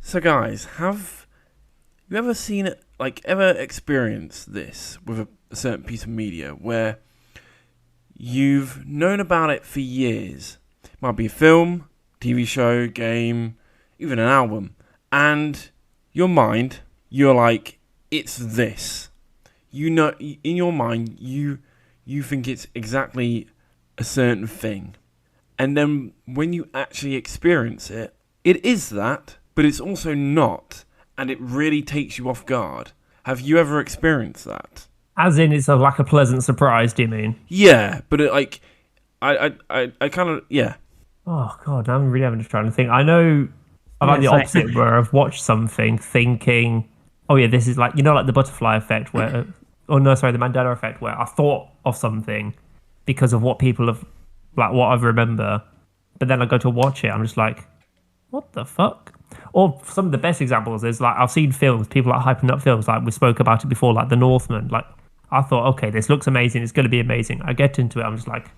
So, guys, have you ever seen it, ever experienced this with a certain piece of media where you've known about it for years? It might be a film, TV show, game, even an album. And your mind, you're like, it's this. You know, in your mind, you think it's exactly a certain thing. And then when you actually experience it, it is that, but it's also not. And it really takes you off guard. Have you ever experienced that? As in, it's a pleasant surprise, do you mean? Yeah, but I kind of, yeah. Oh, God, I'm really having to try and think. I know I've had the opposite where I've watched something thinking, oh, yeah, this is like the butterfly effect where, the Mandela effect where I thought of something because of what people have, like what I remember. But then I go to watch it, I'm just like, what the fuck? Or some of the best examples is like I've seen films, people like hyping up films, like we spoke about it before, like The Northman. Like I thought, okay, this looks amazing, it's going to be amazing. I get into it, I'm just like,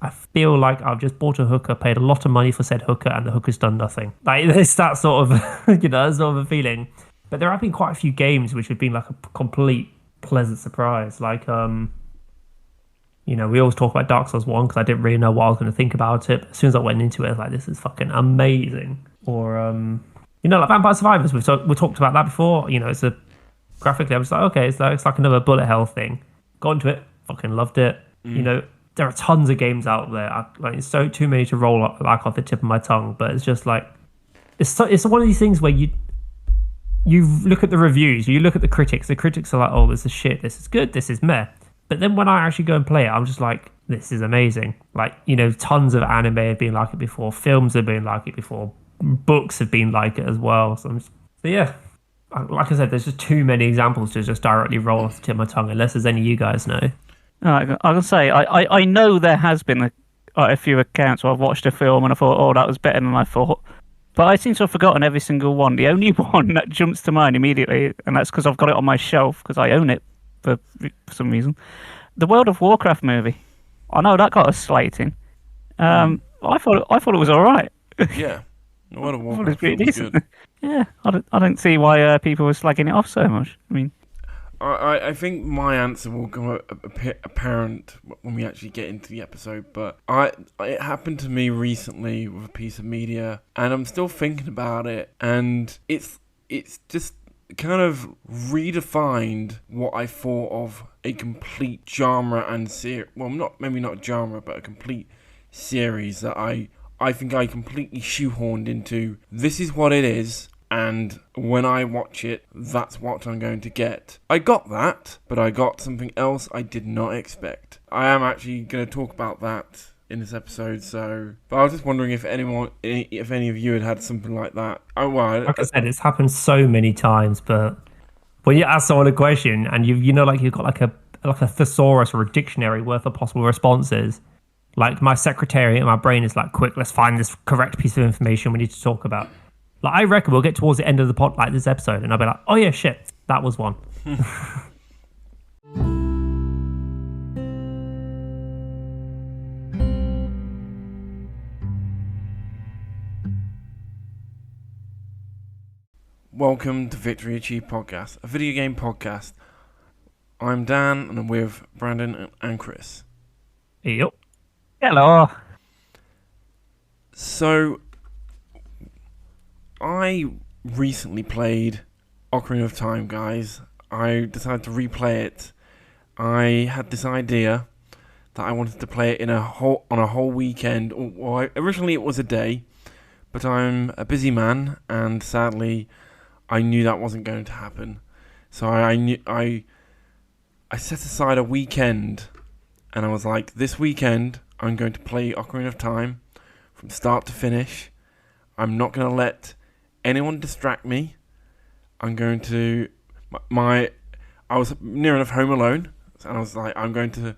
I feel like I've just bought a hooker, paid a lot of money for said hooker, and the hooker's done nothing. Like it's that sort of, that sort of a feeling. But there have been quite a few games which have been like a complete pleasant surprise. Like, we always talk about Dark Souls 1 because I didn't really know what I was going to think about it. But as soon as I went into it, I was like, this is fucking amazing. Or, like Vampire Survivors, we talked about that before. It's graphically, I was like, okay, it's like another bullet hell thing. Got into it, fucking loved it. There are tons of games out there. It's too many to roll off the tip of my tongue. But it's just like, it's one of these things where you look at the reviews, you look at the critics. The critics are like, oh, this is shit, this is good, this is meh. But then when I actually go and play it, I'm just like, this is amazing. Like, tons of anime have been like it before. Films have been like it before. Books have been like it as well. So yeah. Like I said, there's just too many examples to just directly roll off the tip of my tongue, unless there's any you guys know. I can say, I know there has been a few accounts where I've watched a film and I thought, oh, that was better than I thought. But I seem to have forgotten every single one. The only one that jumps to mind immediately, and that's because I've got it on my shelf, because I own it for some reason, the World of Warcraft movie. I know that got us slating. I thought it was all right. Yeah. World of Warcraft was pretty decent. Good. Yeah, I don't see why people were slagging it off so much. I mean, I think my answer will become apparent when we actually get into the episode, but it happened to me recently with a piece of media, and I'm still thinking about it, and it's just kind of redefined what I thought of a complete genre and series. Well, maybe not genre, but a complete series that I think I completely shoehorned into. This is what it is. And when I watch it, that's what I'm going to get. I got that, but I got something else I did not expect. I am actually going to talk about that in this episode. But I was just wondering if any of you had something like that. Oh, well, like I said, it's happened so many times. But when you ask someone a question and you've got like a thesaurus or a dictionary worth of possible responses, like my secretary in my brain is like, quick, let's find this correct piece of information we need to talk about. Like, I reckon we'll get towards the end of the pod, like this episode, and I'll be like, oh yeah, shit, that was one. Welcome to Victory Achieved Podcast, a video game podcast. I'm Dan, and I'm with Brandon and Chris. Yep. hello. So, I recently played Ocarina of Time, guys. I decided to replay it. I had this idea that I wanted to play it on a whole weekend. Well, originally it was a day, but I'm a busy man, and sadly, I knew that wasn't going to happen. So I set aside a weekend, and I was like, this weekend I'm going to play Ocarina of Time from start to finish. I'm not going to let anyone distract me. I'm going to I was near enough home alone, and I was like, I'm going to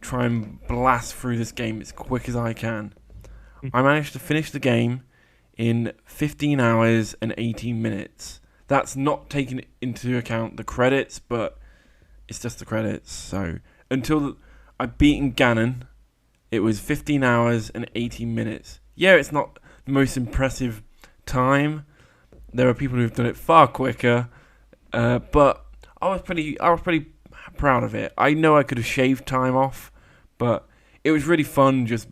try and blast through this game as quick as I can. I managed to finish the game in 15 hours and 18 minutes. That's not taking into account the credits, but it's just the credits. So until I've beaten Ganon, it was 15 hours and 18 minutes. Yeah, it's not the most impressive time, There are people who've done it far quicker, but I was pretty proud of it. I know I could have shaved time off, but it was really fun just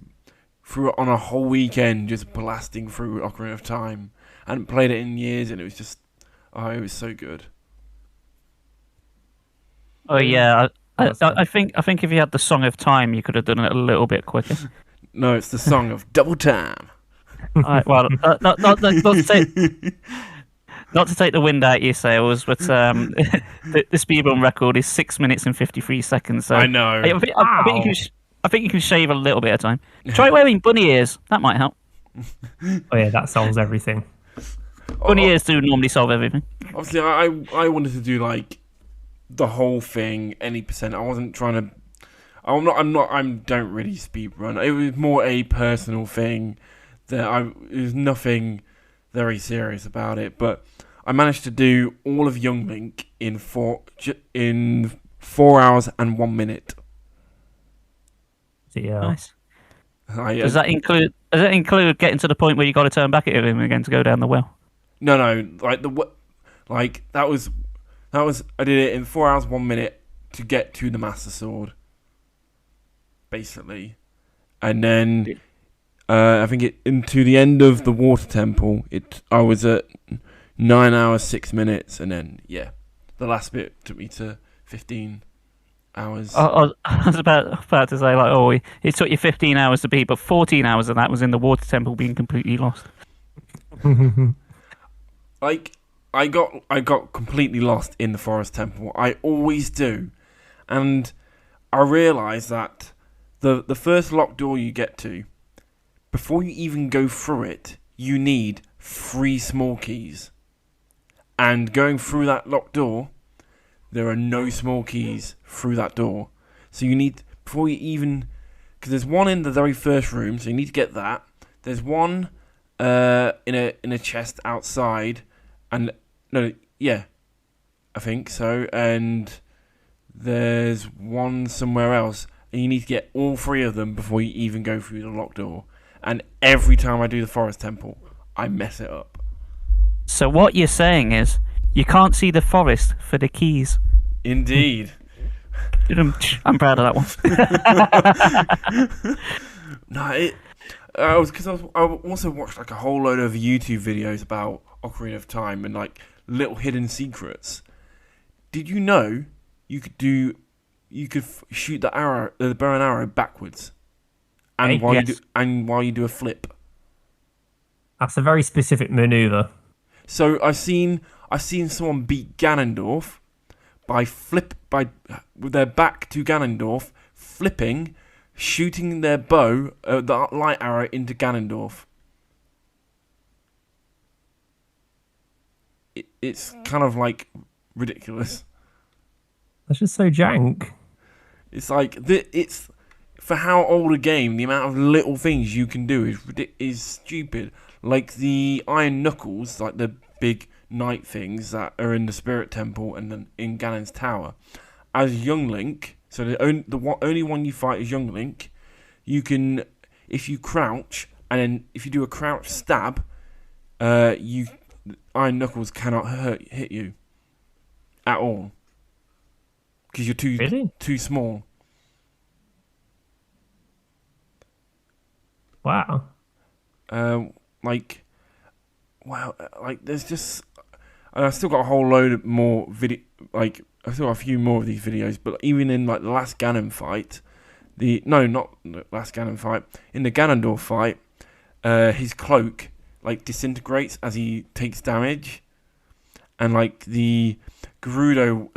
on a whole weekend, just blasting through Ocarina of Time. I hadn't played it in years, and it was just, it was so good. Oh yeah, I think if you had the Song of Time, you could have done it a little bit quicker. No, it's the song of Double Time. Well, not to take the wind out of your sails, but the speedrun record is 6 minutes and 53 seconds. So I know. I think you can shave a little bit of time. Try wearing bunny ears. That might help. Oh yeah, that solves everything. Bunny ears do normally solve everything. Obviously, I wanted to do like the whole thing, any percent. I wasn't trying to. I don't really speedrun. It was more a personal thing. There's nothing very serious about it, but I managed to do all of Young Link in 4 hours and 1 minute. Yeah. Nice. Does that include getting to the point where you got to turn back at him again to go down the well? No, that was I did it in 4 hours 1 minute to get to the Master Sword, basically, and then I think into the end of the Water Temple. I was at 9 hours 6 minutes, and then the last bit took me to 15 hours. I was about to say it took you 15 hours to beat, but 14 hours of that was in the Water Temple being completely lost. I got completely lost in the Forest Temple. I always do, and I realised that the first locked door you get to, before you even go through it, you need 3 small keys. And going through that locked door, there are no small keys through that door. So you need, before you even, because there's one in the very first room, so you need to get that. There's one in a chest outside, and I think so. And there's one somewhere else, and you need to get all 3 of them before you even go through the locked door. And every time I do the Forest Temple, I mess it up. So what you're saying is, you can't see the forest for the keys. Indeed. I'm proud of that one. No, I also watched like a whole load of YouTube videos about Ocarina of Time and like little hidden secrets. Did you know you could shoot the bow and arrow backwards? And while you do a flip. That's a very specific maneuver. So I've seen someone beat Ganondorf with their back to Ganondorf, flipping, shooting their bow, the light arrow into Ganondorf. It's kind of like ridiculous. That's just so jank. It's like it's. For how old a game, the amount of little things you can do is stupid. Like the Iron Knuckles, like the big knight things that are in the Spirit Temple and then in Ganon's Tower. As Young Link, so the only one you fight is Young Link. You can, if you crouch and then if you do a crouch stab, Iron Knuckles cannot hit you at all because you're too small. Wow. There's just I still got a whole load more video. Like I still got a few more of these videos, but even in like the last Ganon fight, not the last Ganon fight, in the Ganondorf fight, his cloak like disintegrates as he takes damage, and like the Gerudo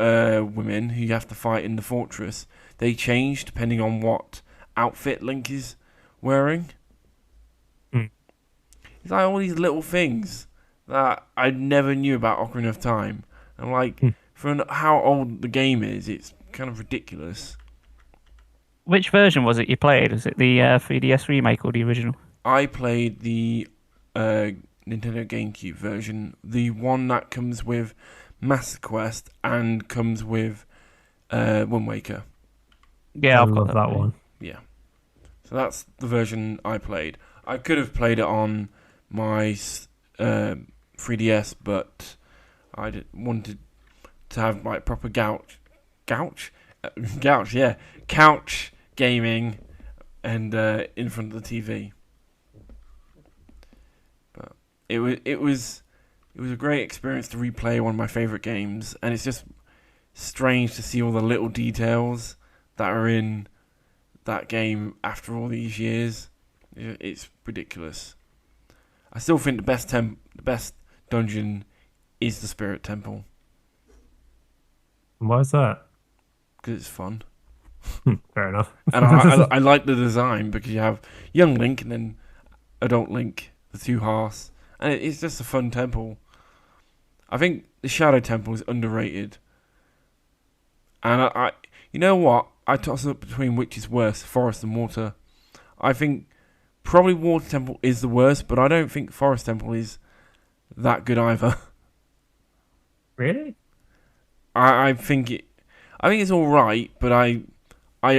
women who you have to fight in the fortress, they change depending on what outfit Link is wearing. It's like all these little things that I never knew about Ocarina of Time. And like, for how old the game is, it's kind of ridiculous. Which version was it you played? Was it the 3DS remake or the original? I played the Nintendo GameCube version. The one that comes with Master Quest and comes with Wind Waker. Yeah, I've got that one. Yeah. So that's the version I played. I could have played it on my 3DS, but wanted to have like proper couch gaming, and in front of the TV. But it was a great experience to replay one of my favorite games, and it's just strange to see all the little details that are in that game after all these years. It's ridiculous. I still think the best dungeon is the Spirit Temple. Why is that? Because it's fun. Fair enough. And I like the design because you have young Link and then adult Link, the two halves. And it's just a fun temple. I think the Shadow Temple is underrated. And I you know what? I toss up between which is worse, Forest and Water. I think probably Water Temple is the worst, but I don't think Forest Temple is that good either. Really? I think it's all right, but I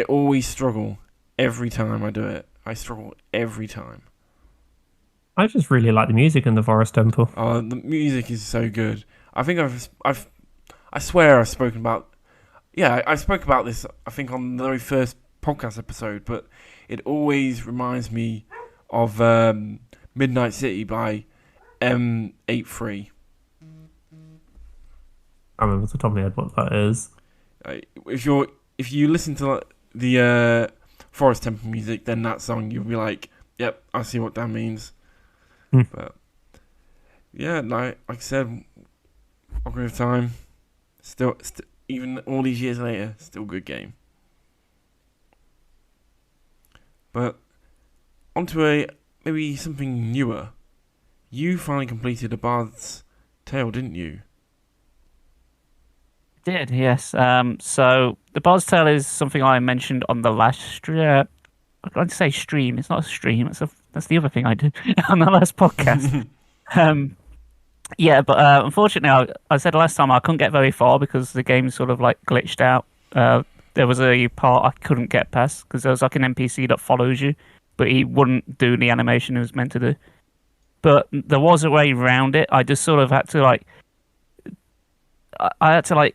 always struggle every time I do it. I struggle every time. I just really like the music in the Forest Temple. The music is so good. I think I swear I've spoken about. Yeah, I spoke about this, I think, on the very first podcast episode, but it always reminds me of Midnight City by M83. I remember off the top of my head what that is. If you listen to the Forest Temple music, then that song, you'll be like, yep, I see what that means. But yeah, like I said, Ocarina of Time, still even all these years later, still a good game. But onto maybe something newer. You finally completed A Bard's Tale, didn't you? Did, yes. So the Bard's Tale is something I mentioned on the last I'd like to say stream. It's not a stream. That's the other thing I did on the last podcast. Yeah, but unfortunately, I said last time I couldn't get very far because the game sort of like glitched out. There was a part I couldn't get past because there was like an NPC that follows you, but he wouldn't do the animation he was meant to do. But there was a way around it. I just sort of had to I had to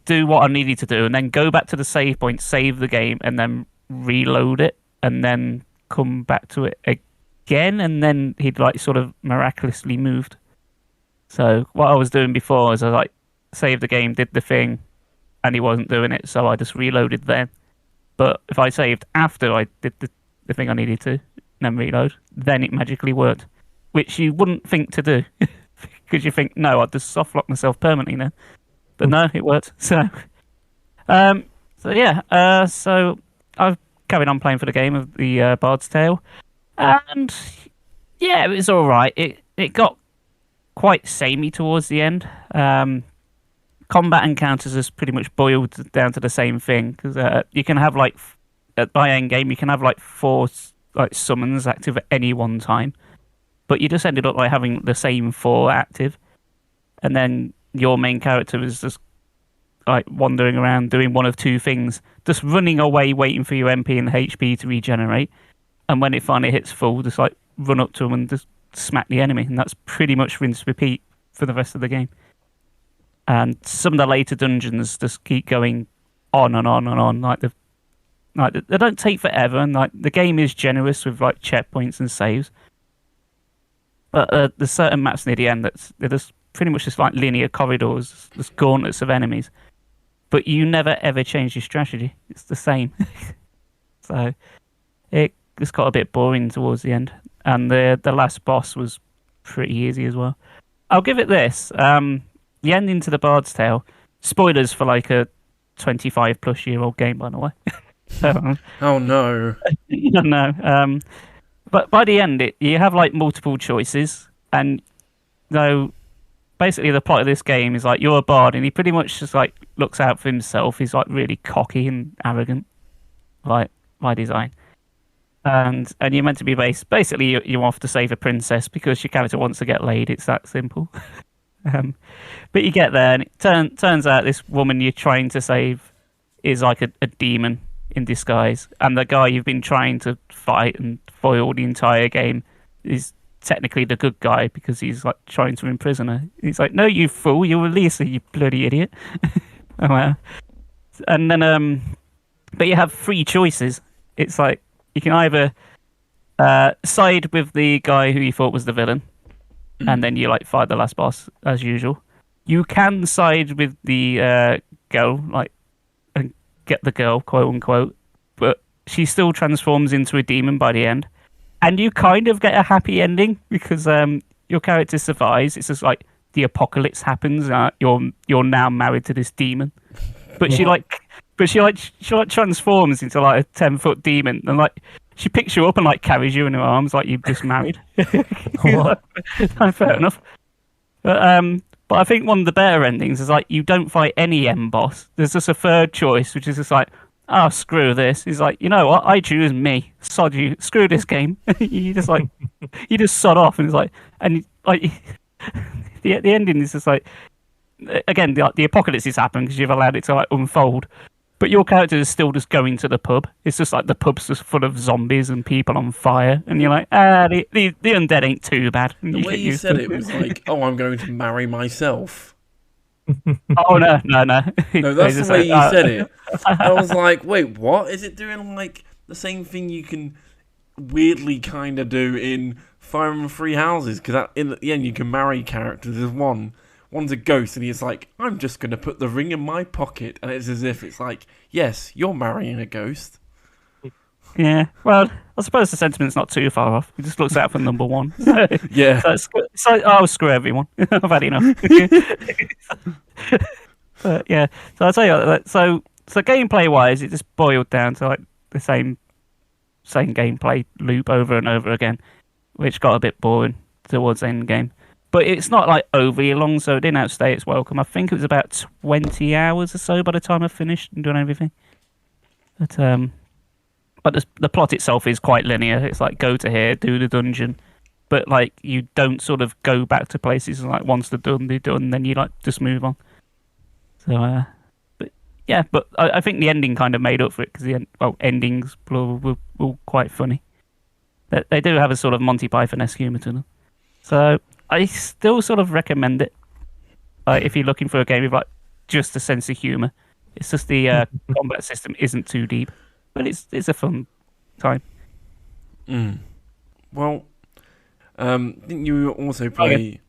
do what I needed to do and then go back to the save point, save the game, and then reload it, and then come back to it again, and then he'd sort of miraculously moved. So what I was doing before is I saved the game, did the thing, and he wasn't doing it, so I just reloaded then. But if I saved after I did the thing I needed to, and then reload, then it magically worked, which you wouldn't think to do, because you think, no, I'd just soft lock myself permanently now. But no, it worked. So so I've carried on playing for the game of the Bard's Tale, and yeah, it was all right. It got quite samey towards the end. Combat encounters is pretty much boiled down to the same thing because you can have at my end game you can have 4 summons active at any one time, but you just ended up having the same 4 active, and then your main character is just wandering around doing one of 2 things, just running away waiting for your MP and HP to regenerate, and when it finally hits full, just run up to them and just smack the enemy, and that's pretty much rinse repeat for the rest of the game. And some of the later dungeons just keep going on and on and on. They don't take forever, and the game is generous with checkpoints and saves. But there's certain maps near the end they're just pretty much just linear corridors, just gauntlets of enemies. But you never ever change your strategy. It's the same. So it just got a bit boring towards the end. And the last boss was pretty easy as well. I'll give it this. The ending to the Bard's Tale, spoilers for a 25-plus-year-old game, by the way. So, oh no. No. But by the end, you have multiple choices, and basically the plot of this game is you're a bard, and he pretty much just looks out for himself. He's really cocky and arrogant, by design. And you're meant to be basically you're off to save a princess because your character wants to get laid. It's that simple. But you get there, and it turns out this woman you're trying to save is a demon in disguise, and the guy you've been trying to fight and foil the entire game is technically the good guy because he's like trying to imprison her. He's like, "No, you fool! You release her, you bloody idiot!" And then, but you have three choices. It's like you can either side with the guy who you thought was the villain, and then you like fight the last boss as usual. You can side with the girl, like, and get the girl, quote unquote, but she still transforms into a demon by the end. And you kind of get a happy ending because your character survives. It's just like the apocalypse happens. You're now married to this demon, but she transforms into like a 10-foot demon, and like she picks you up and like carries you in her arms like you've just married. Fair enough. But I think one of the better endings is like you don't fight any end boss. There's just a third choice, which is just like, oh, screw this. He's like, you know what? I choose me. Sod you. Screw this game. You just like, you just sod off, and it's like, and like, the ending is just like, again, the apocalypse is happening because you've allowed it to like unfold, but your character is still just going to the pub. It's just like the pub's just full of zombies and people on fire, and you're like, the undead ain't too bad. The way you said it was like, oh, I'm going to marry myself. Oh no! No, that's the way you said it. I was like, wait, what? Is it doing like the same thing you can weirdly kind of do in Fire and Three Houses? Because in the end, you can marry characters. There's one's a ghost, and he's like, I'm just going to put the ring in my pocket, and it's as if it's like, yes, you're marrying a ghost. Yeah, well, I suppose the sentiment's not too far off. He just looks out for number one. Yeah. So I'll screw everyone. I've had enough. But yeah, so I'll tell you what, so gameplay-wise, it just boiled down to like the same gameplay loop over and over again, which got a bit boring towards the end game. But it's not like overly long, so it didn't outstay its welcome. I think it was about 20 hours or so by the time I finished and doing everything. But the plot itself is quite linear. It's like go to here, do the dungeon, but like you don't sort of go back to places like once they're done, then you like just move on. So, but yeah, but I think the ending kind of made up for it because the endings were quite funny. They do have a sort of Monty Python-esque humour to them. So I still sort of recommend it. If you're looking for a game with like just a sense of humour, it's just the combat system isn't too deep. But it's a fun time. Well, didn't you also play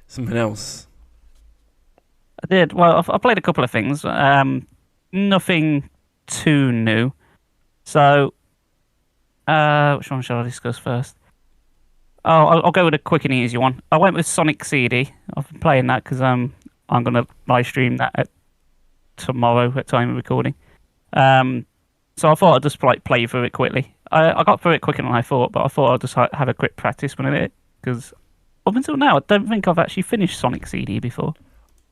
something else? I did. Well, I played a couple of things. Nothing too new. So, which one shall I discuss first? Oh, I'll go with a quick and easy one. I went with Sonic CD. I've been playing that because I'm going to live stream that tomorrow at time of recording. So I thought I'd just like play through it quickly. I got through it quicker than I thought, but I thought I'd just have a quick practice one of it because up until now I don't think I've actually finished Sonic CD before.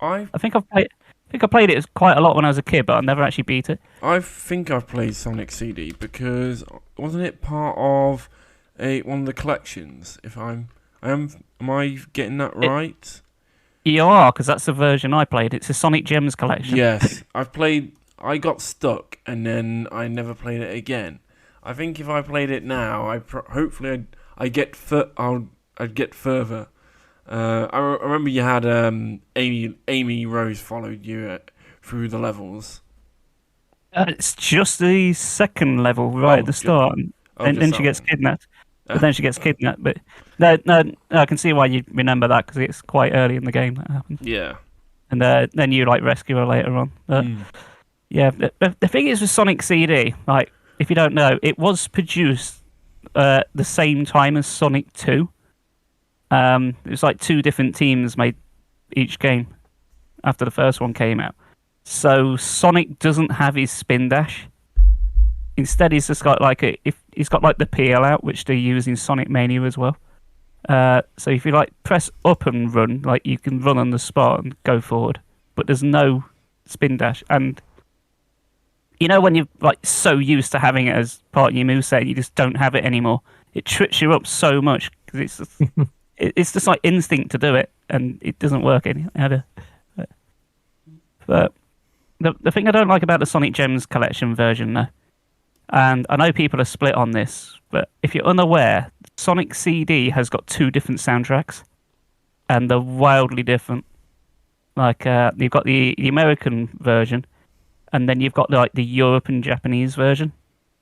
I think I played it quite a lot when I was a kid, but I never actually beat it. I think I've played Sonic CD because wasn't it part of one of the collections? Am I getting that right? You are, because that's the version I played. It's a Sonic Gems collection. Yes, I got stuck and then I never played it again. I think if I played it now, hopefully I'd get further. I remember you had Amy Rose followed you through the levels. It's just the second level right at the start, and then she gets kidnapped. But then she gets kidnapped. But no, I can see why you remember that because it's quite early in the game that happens. Yeah, and then you like rescue her later on. But, yeah, the thing is with Sonic CD, like if you don't know, it was produced the same time as Sonic 2. It was like two different teams made each game after the first one came out. So Sonic doesn't have his spin dash. Instead, he's just got he's got like the peel out, which they use in Sonic Mania as well. So if you like press up and run, like you can run on the spot and go forward, but there's no spin dash. And you know when you're like so used to having it as part of your moveset, you just don't have it anymore. It trips you up so much because it's just like instinct to do it, and it doesn't work anymore. But the thing I don't like about the Sonic Gems collection version, though, And I know people are split on this, but if you're unaware, Sonic CD has got 2 different soundtracks, and they're wildly different. Like you've got the American version, and then you've got the Europe and Japanese version.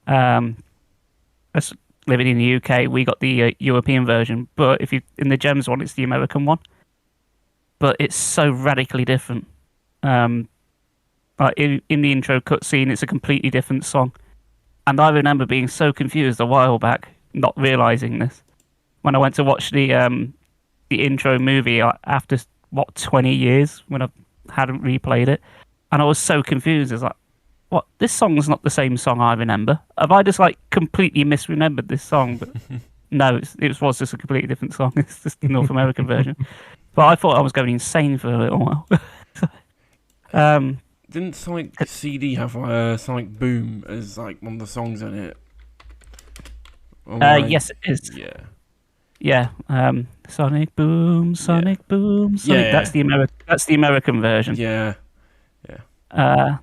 Us living in the UK, we got the European version, but if you in the Gems one, it's the American one. But it's so radically different. Like in the intro cutscene, it's a completely different song. And I remember being so confused a while back, not realizing this, when I went to watch the intro movie after 20 years when I hadn't replayed it, and I was so confused. It's like, what? This song's not the same song I remember. Have I just completely misremembered this song? But no, it was just a completely different song. It's just the North American version. But I thought I was going insane for a little while. Didn't Sonic CD have Sonic Boom as one of the songs in it? Yes, it is. Yeah. Yeah. Sonic Boom, Sonic Boom, Sonic. Yeah. That's the American version. Yeah. Yeah.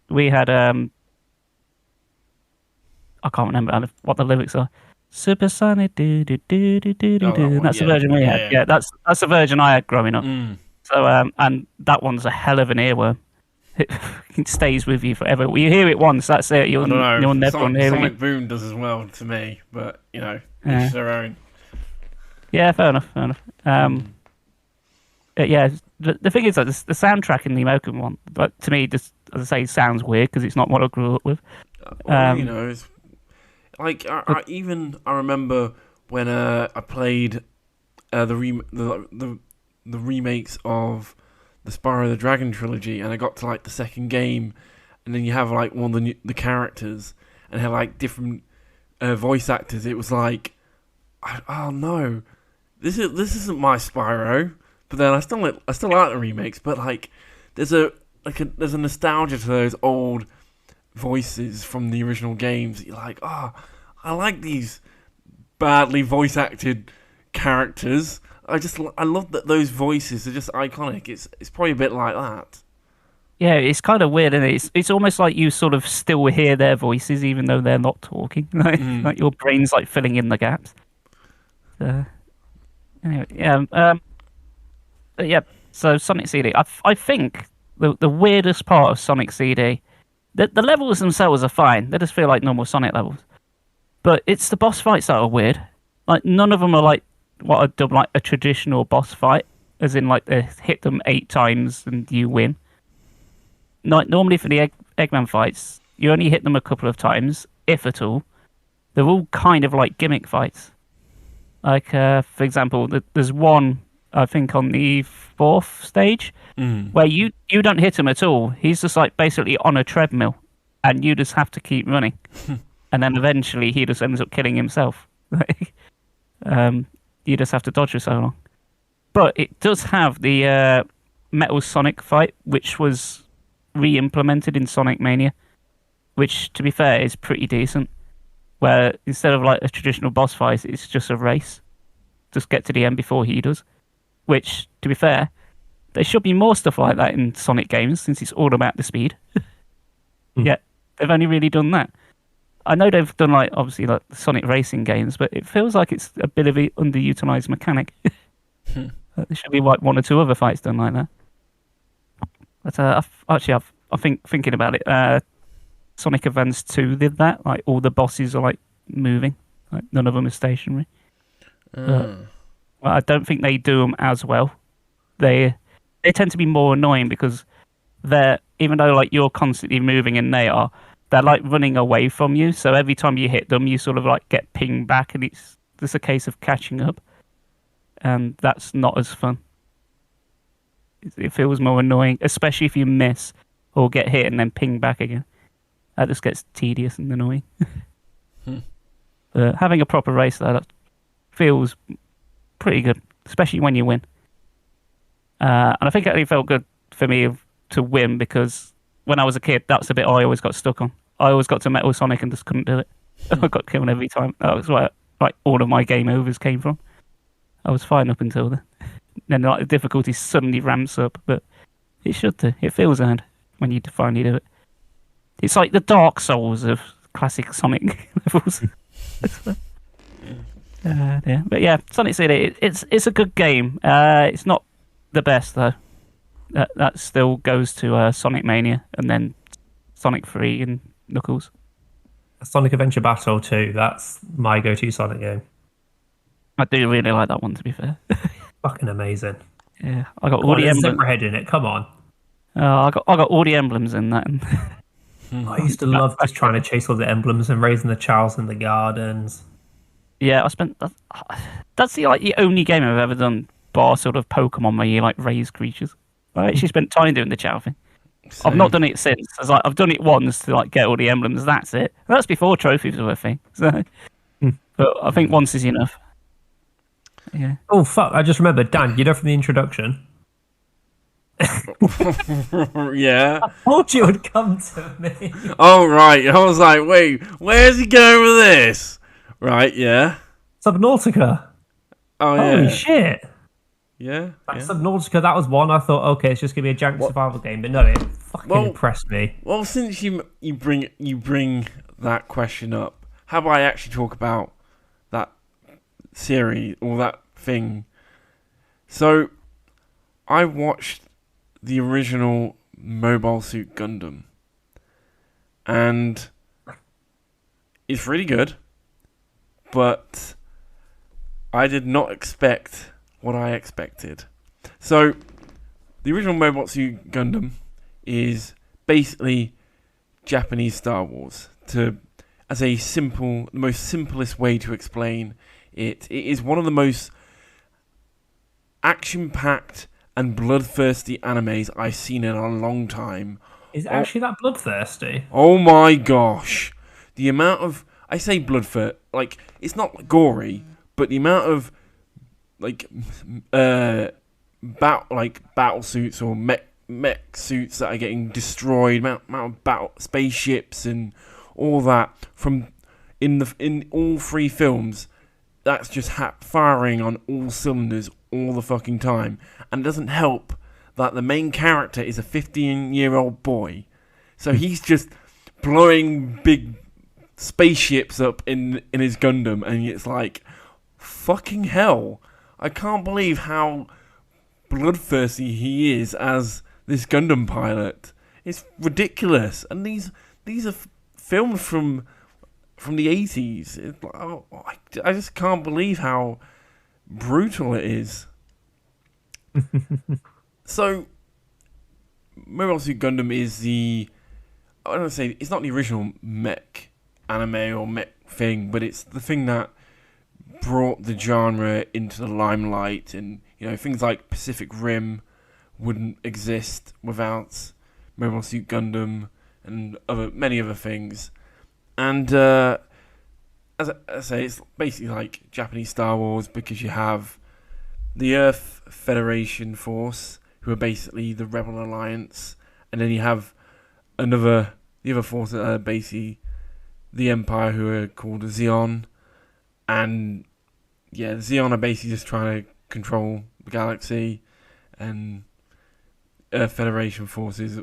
We had I can't remember what the lyrics are. Supersonic do do do do do do do. That's the version we had. Yeah, that's the version I had growing up. So and that one's a hell of an earworm. It stays with you forever. When you hear it once, that's it. You'll never hear it. Sonic Boom does as well to me, but each their own. Yeah, fair enough. Yeah, the thing is that the soundtrack in the American one, but to me, just as I say, sounds weird because it's not what I grew up with. It's I remember when I played the remakes of the Spyro the Dragon trilogy, and I got to the second game, and then you have one of the characters and have different voice actors. It was oh no, this isn't my Spyro. But then I still like the remakes. But there's a nostalgia to those old voices from the original games. You're I like these badly voice acted characters. I love that those voices are just iconic. It's probably a bit like that. Yeah, it's kind of weird, isn't it? It's almost like you sort of still hear their voices even though they're not talking. Like your brain's filling in the gaps. Anyway, yeah. So Sonic CD, I think the weirdest part of Sonic CD, the levels themselves are fine. They just feel like normal Sonic levels, but it's the boss fights that are weird. None of them are what I'd dub a traditional boss fight, as in they hit them 8 times and you win. Normally for the Eggman fights, you only hit them a couple of times, if at all. They're all kind of like gimmick fights. For example, there's one, I think, on the 4th stage, where you don't hit him at all. He's just basically on a treadmill, and you just have to keep running. And then eventually he just ends up killing himself. You just have to dodge for so long. But it does have the Metal Sonic fight, which was re-implemented in Sonic Mania, which, to be fair, is pretty decent. Where instead of a traditional boss fight, it's just a race. Just get to the end before he does. Which, to be fair, there should be more stuff like that in Sonic games, since it's all about the speed. Yeah, they've only really done that. I know they've done obviously the Sonic racing games, but it feels like it's a bit of an underutilized mechanic. There should be 1 or 2 other fights done like that. But I think thinking about it, Sonic Advance 2 did that. All the bosses are moving. None of them are stationary. Well, I don't think they do them as well. They tend to be more annoying because even though you're constantly moving and they're running away from you. So every time you hit them, you sort of get pinged back, and it's just a case of catching up. And that's not as fun. It feels more annoying, especially if you miss or get hit and then ping back again. That just gets tedious and annoying. Having a proper race though, that feels pretty good, especially when you win. And I think it only felt good for me to win because when I was a kid, that's the bit I always got stuck on. I always got to Metal Sonic and just couldn't do it. I got killed every time. That was where all of my game overs came from. I was fine up until then. Then the difficulty suddenly ramps up, but it should do. It feels earned when you finally do it. It's like the Dark Souls of classic Sonic levels. Yeah. But yeah, Sonic CD, it's a good game. It's not the best though. That still goes to Sonic Mania and then Sonic 3 and Knuckles. Sonic Adventure Battle 2, that's my go-to Sonic game. I do really like that one, to be fair. Fucking amazing. Yeah, I got Come all on, the there's emblems. Zebrahead in it, come on. I got all the emblems in that. I used to love just trying to chase all the emblems and raising the Charles in the gardens. Yeah, I spent. That's the only game I've ever done, bar sort of Pokemon where you like raise creatures. I actually spent time doing the Chow thing. I've not done it since. I've done it once to like get all the emblems. That's it. That's before trophies were a thing. So, but I think once is enough. Yeah. Oh fuck! I just remembered, Dan. You know from the introduction. Yeah. I told you it would come to me. Oh, right. I was like, wait, where's he going with this? Right, yeah. Subnautica. Oh, Holy yeah. shit! Yeah. Like, Yeah. Subnautica. That was one. I thought, okay, it's just gonna be a jank survival game, but no, it fucking impressed me. Well, since you bring that question up, how about I actually talk about that series or that thing? So, I watched the original Mobile Suit Gundam, and it's really good, but I did not expect what I expected. So, the original Mobile Suit Gundam is basically Japanese Star Wars. As a the most simplest way to explain it, it is one of the most action-packed and bloodthirsty animes I've seen in a long time. Is it actually that bloodthirsty? Oh my gosh. The amount of... I say bloodthirsty, like, it's not gory, but the amount of, like, battle suits or mech suits that are getting destroyed, amount of battle spaceships and all that in all three films, that's just firing on all cylinders all the fucking time. And it doesn't help that the main character is a 15-year-old boy. So he's just blowing big spaceships up in his Gundam, and it's like, fucking hell. I can't believe how bloodthirsty he is as this Gundam pilot. It's ridiculous. And these are filmed from the 80s. It's like, I just can't believe how brutal it is. So, Mobile Suit Gundam is I don't want to say, it's not the original mech anime or mech thing, but it's the thing that brought the genre into the limelight. And, things like Pacific Rim wouldn't exist without Mobile Suit Gundam and many other things. And, as I say, it's basically like Japanese Star Wars, because you have the Earth Federation Force, who are basically the Rebel Alliance, and then you have the other force that are basically the Empire, who are called the Zeon, and the Zeon are basically just trying to control the galaxy, and Earth Federation forces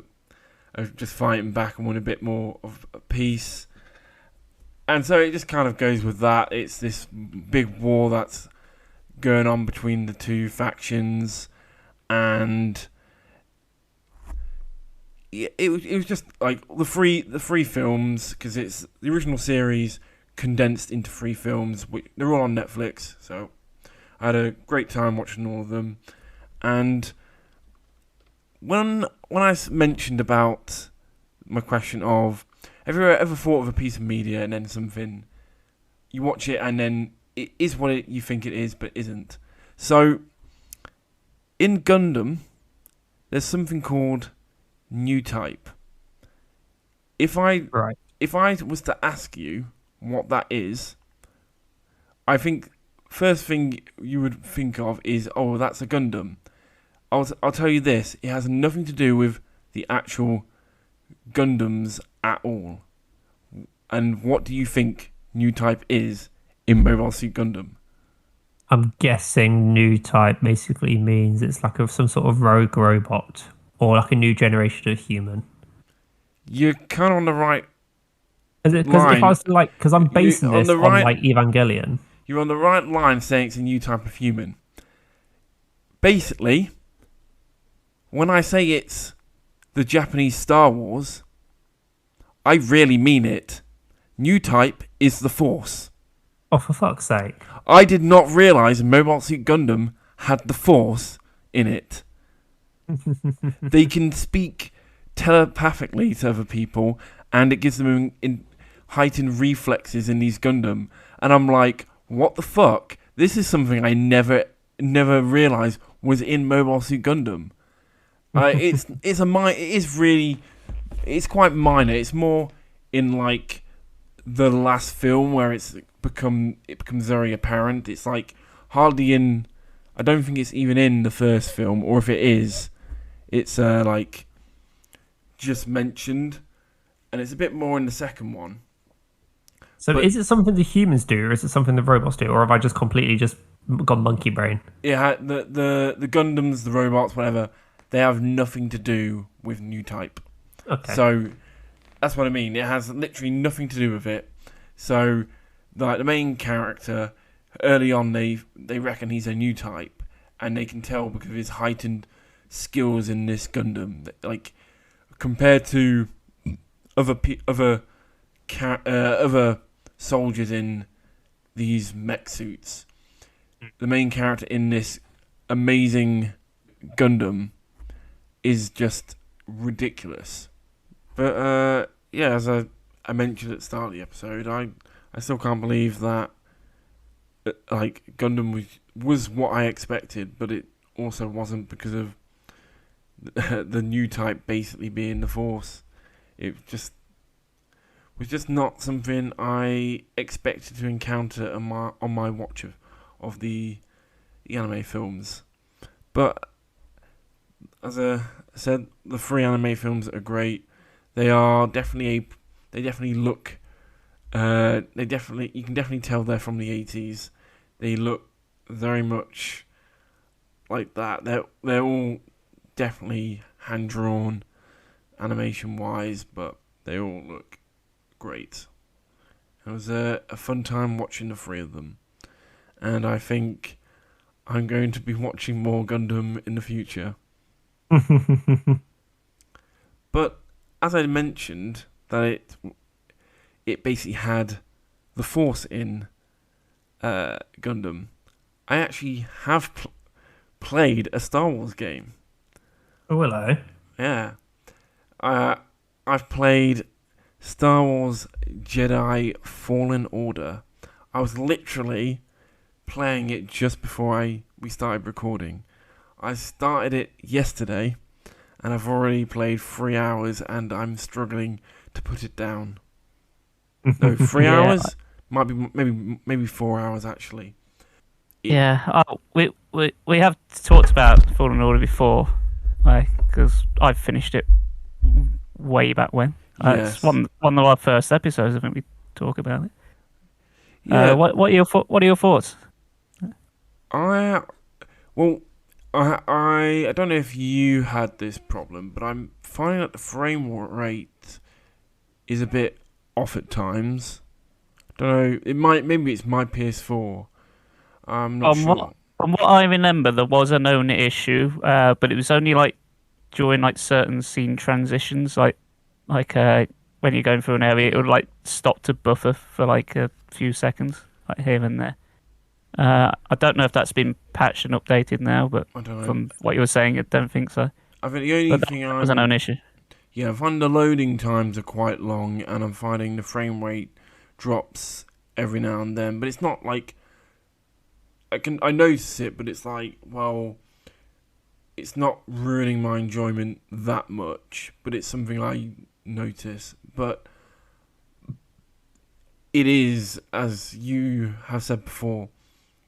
are just fighting back and want a bit more of peace. And so it just kind of goes with that. It's this big war that's going on between the two factions, and it was just like the three films, because it's the original series condensed into 3 films. They're all on Netflix, so I had a great time watching all of them. And when I mentioned about my question of, have you ever thought of a piece of media and then something, you watch it and then it is what you think it is, but isn't? So, in Gundam, there's something called new type. If I was to ask you what that is, I think first thing you would think of is, oh, that's a Gundam. I'll tell you this, it has nothing to do with the actual Gundams at all. And what do you think new type is in Mobile Suit Gundam? I'm guessing new type basically means it's like some sort of rogue robot, or like a new generation of human. You're kind of on the right Because if I was to because I'm basing this on like Evangelion. You're on the right line saying it's a new type of human. Basically, when I say it's the Japanese Star Wars, I really mean it. New type is the Force. Oh, for fuck's sake. I did not realise Mobile Suit Gundam had the Force in it. They can speak telepathically to other people, and it gives them heightened reflexes in these Gundam. And I'm like, what the fuck? This is something I never realised was in Mobile Suit Gundam. It's quite minor. It's more in like the last film where it becomes very apparent. It's like hardly in. I don't think it's even in the first film, or if it is, it's like just mentioned, and it's a bit more in the second one. So is it something the humans do, or is it something the robots do, or have I just completely just gone monkey brain? Yeah, the Gundams, the robots, whatever, they have nothing to do with new type. Okay. So that's what I mean. It has literally nothing to do with it. So like the main character, early on they reckon he's a new type, and they can tell because of his heightened skills in this Gundam. Like compared to other soldiers in these mech suits, the main character in this amazing Gundam is just ridiculous. But yeah, as I mentioned at the start of the episode, I still can't believe that like Gundam was what I expected, but it also wasn't because of the new type basically being the Force. It was just not something I expected to encounter on my watch of the anime films. But as I said, the 3 anime films are great. They definitely look. You can definitely tell they're from the 80s. They look very much like that. They're all definitely hand drawn, animation wise, but they all look great. It was a fun time watching the 3 of them, and I think I'm going to be watching more Gundam in the future. But as I mentioned, that it basically had the Force in Gundam. I actually have played a Star Wars game. Oh, hello. Yeah. I've played Star Wars Jedi Fallen Order. I was literally playing it just before we started recording. I started it yesterday, and I've already played 3 hours, and I'm struggling to put it down. No, 3 hours? Might be maybe 4 hours actually. Yeah, we have talked about Fallen Order before, because I've finished it way back when. Yes. It's one of our first episodes. I think we talk about it. Yeah. What are your thoughts? I don't know if you had this problem, but I'm finding that the frame rate is a bit off at times. Don't know. Maybe it's my PS4. I'm not sure. From what I remember, there was a known issue, but it was only like during like certain scene transitions, like when you're going through an area, it would like stop to buffer for like a few seconds, like here and there. I don't know if that's been patched and updated now, but from what you were saying, I don't think so. I think the only thing was a known issue. Yeah, I find the loading times are quite long, and I'm finding the frame rate drops every now and then. But it's not like I notice it, but it's like, well, it's not ruining my enjoyment that much. But it's something I notice. But it is, as you have said before,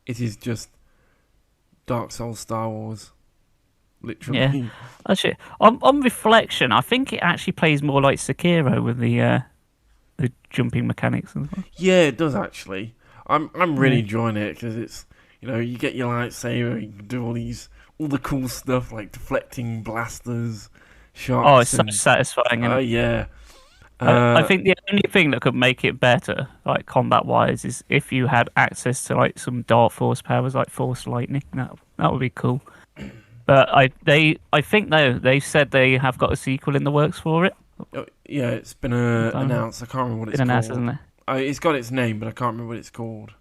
it is just Dark Souls Star Wars. Literally. Yeah. Actually, on reflection, I think it actually plays more like Akira with the jumping mechanics and stuff. Yeah, it does actually. I'm really enjoying it because it's, you get your lightsaber, you can do all the cool stuff like deflecting blasters, shots. Oh, it's so satisfying. Yeah. I think the only thing that could make it better, like combat-wise, is if you had access to like some dark force powers, like force lightning. That would be cool. But I think they said they have got a sequel in the works for it. Yeah, it's been announced. I can't remember what it's called. Announced, isn't it? It's got its name, but I can't remember what it's called.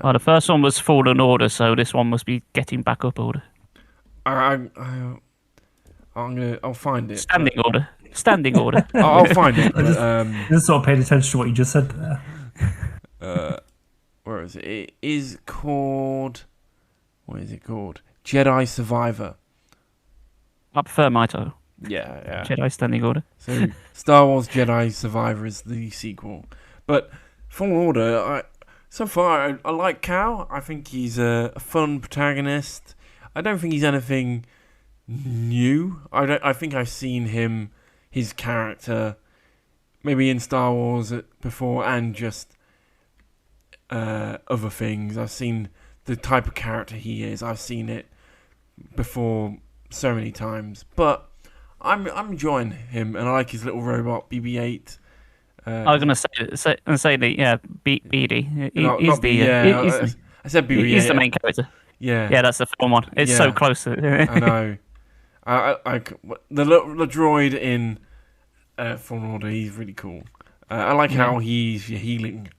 Well, the first one was Fallen Order, so this one must be Getting Back Up Order. I'll find it. Standing Order. Standing Order. I'll find it. But, just sort of paid attention to what you just said there. where is it? It is called. What is it called? Jedi Survivor. I prefer my title. Yeah. Jedi Standing Order. So Star Wars Jedi Survivor is the sequel, but Fallen Order. So far, I like Cal. I think he's a fun protagonist. I don't think he's anything new. I think I've seen his character, maybe in Star Wars before, and just other things. I've seen the type of character he is. I've seen it that so many times. But I'm enjoying him, and I like his little robot BB-8. I was gonna say that BD. I said BB-8. He's the main character. Yeah, that's the film one. It's so close. I know. The droid in Fallen Order, he's really cool. I like how he's healing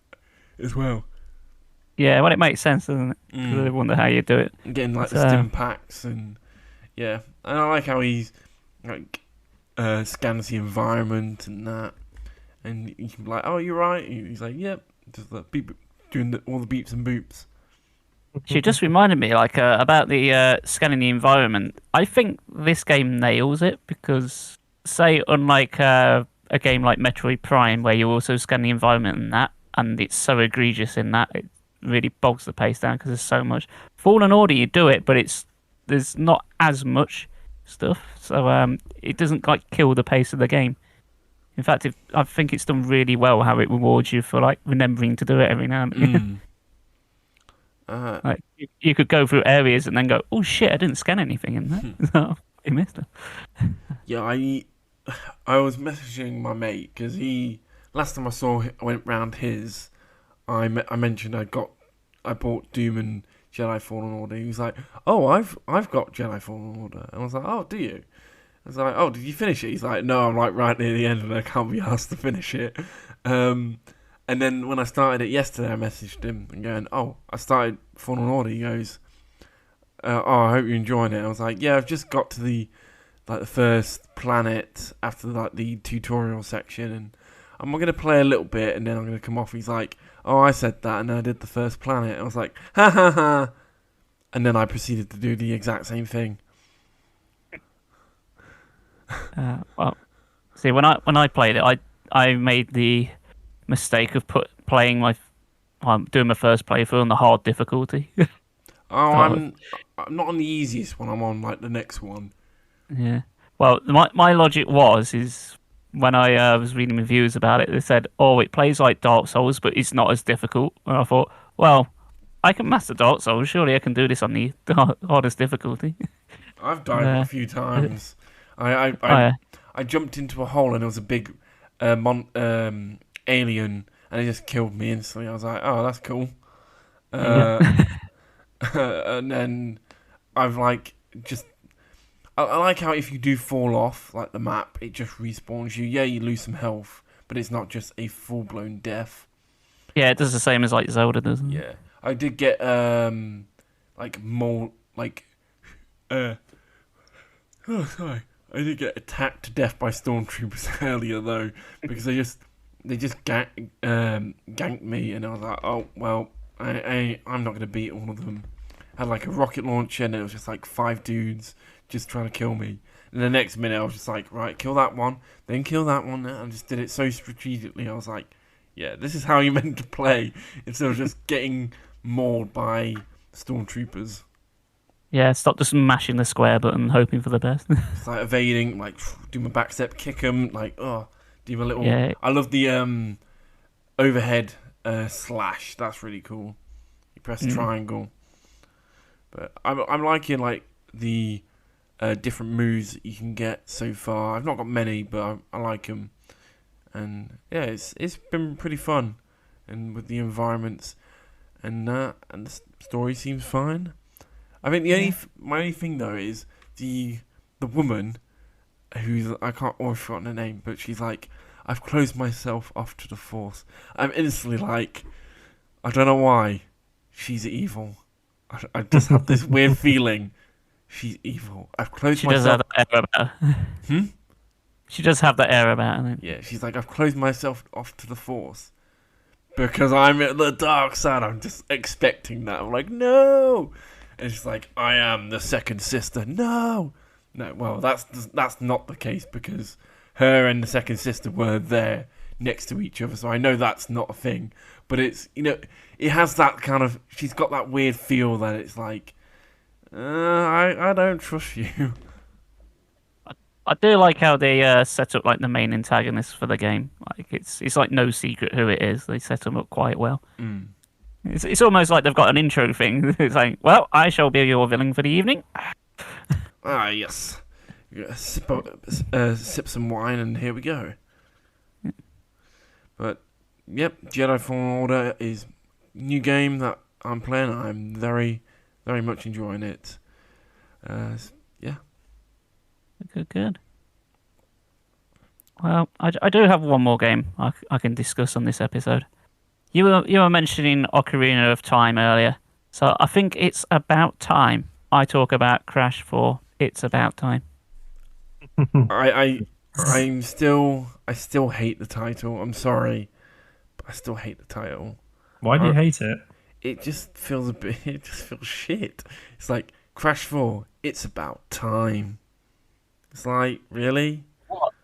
as well. Yeah, well, it makes sense, doesn't it? I wonder how you do it. Getting like the stim packs and and I like how he's like scans the environment and that, and you can be like, "Oh, you're right." He's like, "Yep," just like beep, doing all the beeps and boops. She just reminded me about the scanning the environment. I think this game nails it because, say, unlike a game like Metroid Prime, where you also scan the environment and it's so egregious in that, it really bogs the pace down because there's so much. Fallen Order, you do it, but there's not as much stuff, so it doesn't like kill the pace of the game. In fact, I think it's done really well how it rewards you for like remembering to do it every now and then. Like you could go through areas and then go, "Oh shit, I didn't scan anything in that." So I missed it. Yeah, I was messaging my mate because last time I went round his, I mentioned I bought Doom and Jedi Fallen Order. He was like, "Oh, I've got Jedi Fallen Order," and I was like, "Oh, do you?" I was like, "Oh, did you finish it?" He's like, "No, I'm like right near the end and I can't be asked to finish it." And then when I started it yesterday, I messaged him and going, "Oh, I started Fallen Order." He goes, "Oh, I hope you're enjoying it." I was like, "Yeah, I've just got to the first planet after the tutorial section, and I'm going to play a little bit, and then I'm going to come off." He's like, "Oh, I said that, and then I did the first planet." I was like, "Ha ha ha!" And then I proceeded to do the exact same thing. Well, see, when I played it, I made the mistake of doing my first playthrough on the hard difficulty. I'm not on the easiest one. I'm on like the next one. Yeah. Well, my logic is when I was reading reviews about it, they said, "Oh, it plays like Dark Souls, but it's not as difficult." And I thought, well, I can master Dark Souls. Surely I can do this on the hardest difficulty. I've died a few times. I jumped into a hole and there was a big alien, and it just killed me instantly. I was like, "Oh, that's cool." And then I've like just. I like how if you do fall off like the map, it just respawns you. Yeah, you lose some health, but it's not just a full blown death. Yeah, it does the same as like Zelda, doesn't it? Yeah, I did get like more like oh sorry, I did get attacked to death by stormtroopers earlier though, because they just ganked me, and I was like, oh well, I'm not gonna beat all of them. I had like a rocket launcher, and it was just like 5 dudes just trying to kill me. And the next minute, I was just like, right, kill that one, then kill that one. And I just did it so strategically. I was like, yeah, this is how you're meant to play, instead of just getting mauled by stormtroopers. Yeah, stop just mashing the square button, hoping for the best. It's like evading, like do my back step, kick them, like do my little. Yeah. I love the overhead slash. That's really cool. You press triangle. But I'm liking like the different moves that you can get so far. I've not got many, but I like them. and yeah, it's been pretty fun, and with the environments and that, and the story seems fine. I think my only thing though is the woman who's I can't always forgotten her name, but she's like, I've closed myself off to the Force. I'm instantly like, I don't know why, she's evil. I just have this weird feeling she's evil. I've closed She does myself. have that air about her. She does have that air about her. Yeah, she's like, I've closed myself off to the Force because I'm at the dark side. I'm just expecting that. I'm like, no. And she's like, I am the second sister. No. No, well, that's not the case because her and the second sister were there next to each other, so I know that's not a thing. But it's, it has that kind of, she's got that weird feel that it's like, I don't trust you. I do like how they set up like the main antagonist for the game. Like it's like no secret who it is. They set them up quite well. Mm. It's almost like they've got an intro thing. It's like, well, I shall be your villain for the evening. Ah, yes. Sip some wine and here we go. But, yep, Jedi Fallen Order is a new game that I'm playing. I'm very, very much enjoying it. Yeah. Good. Well, I do have one more game I can discuss on this episode. You were mentioning Ocarina of Time earlier, so I think it's about time I talk about Crash 4. It's about time. I still hate the title. I'm sorry, but I still hate the title. Why do you hate it? It just feels it just feels shit. It's like Crash 4. It's about time. It's like, really?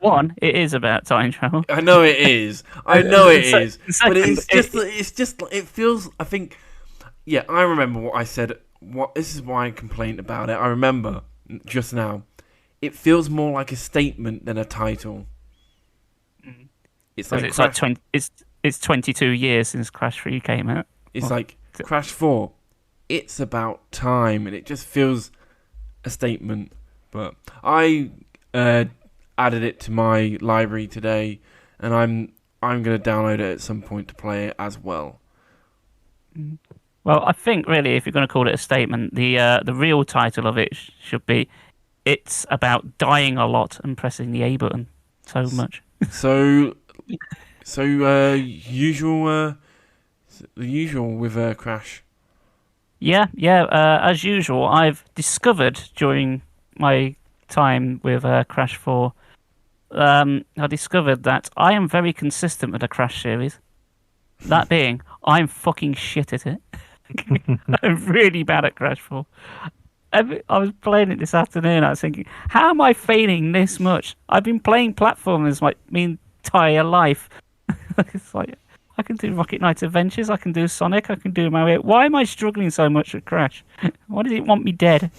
One, it is about time travel. I know it is. I know it is. But it feels. I think. Yeah, I remember what I said. This is why I complained about it. I remember just now. It feels more like a statement than a title. It's like it's 22 years since Crash 3 came out. It's like Crash 4. It's about time, and it just feels a statement. But I added it to my library today, and I'm going to download it at some point to play it as well. Well, I think really, if you're going to call it a statement, the real title of it should be "It's about dying a lot and pressing the A button so much." So usual, the usual with Crash. Yeah. As usual, I've discovered during my time with Crash 4, I discovered that I am very consistent with the Crash series. That being, I'm fucking shit at it. I'm really bad at Crash 4. I was playing it this afternoon. I was thinking, how am I failing this much? I've been playing platformers my entire life. It's like, I can do Rocket Knight Adventures, I can do Sonic, I can do Mario. Why am I struggling so much with Crash? Why does it want me dead?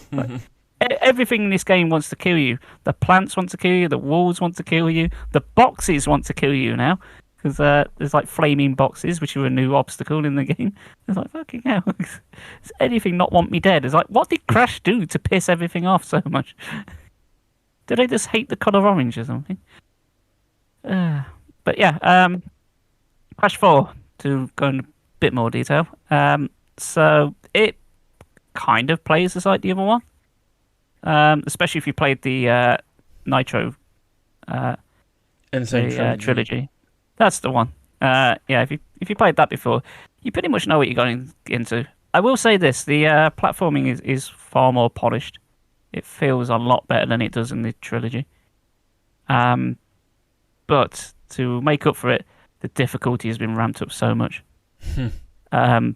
Everything in this game wants to kill you. The plants want to kill you, the walls want to kill you, the boxes want to kill you now. Because there's like flaming boxes, which are a new obstacle in the game. It's like, fucking hell. Does anything not want me dead? It's like, what did Crash do to piss everything off so much? Did I just hate the colour orange or something? But yeah, Crash 4, to go into a bit more detail. So it kind of plays just like the other one. Especially if you played the Nitro trilogy. That's the one. Yeah, if you played that before, you pretty much know what you're going into. I will say this: the platforming is far more polished. It feels a lot better than it does in the trilogy. But to make up for it, the difficulty has been ramped up so much. For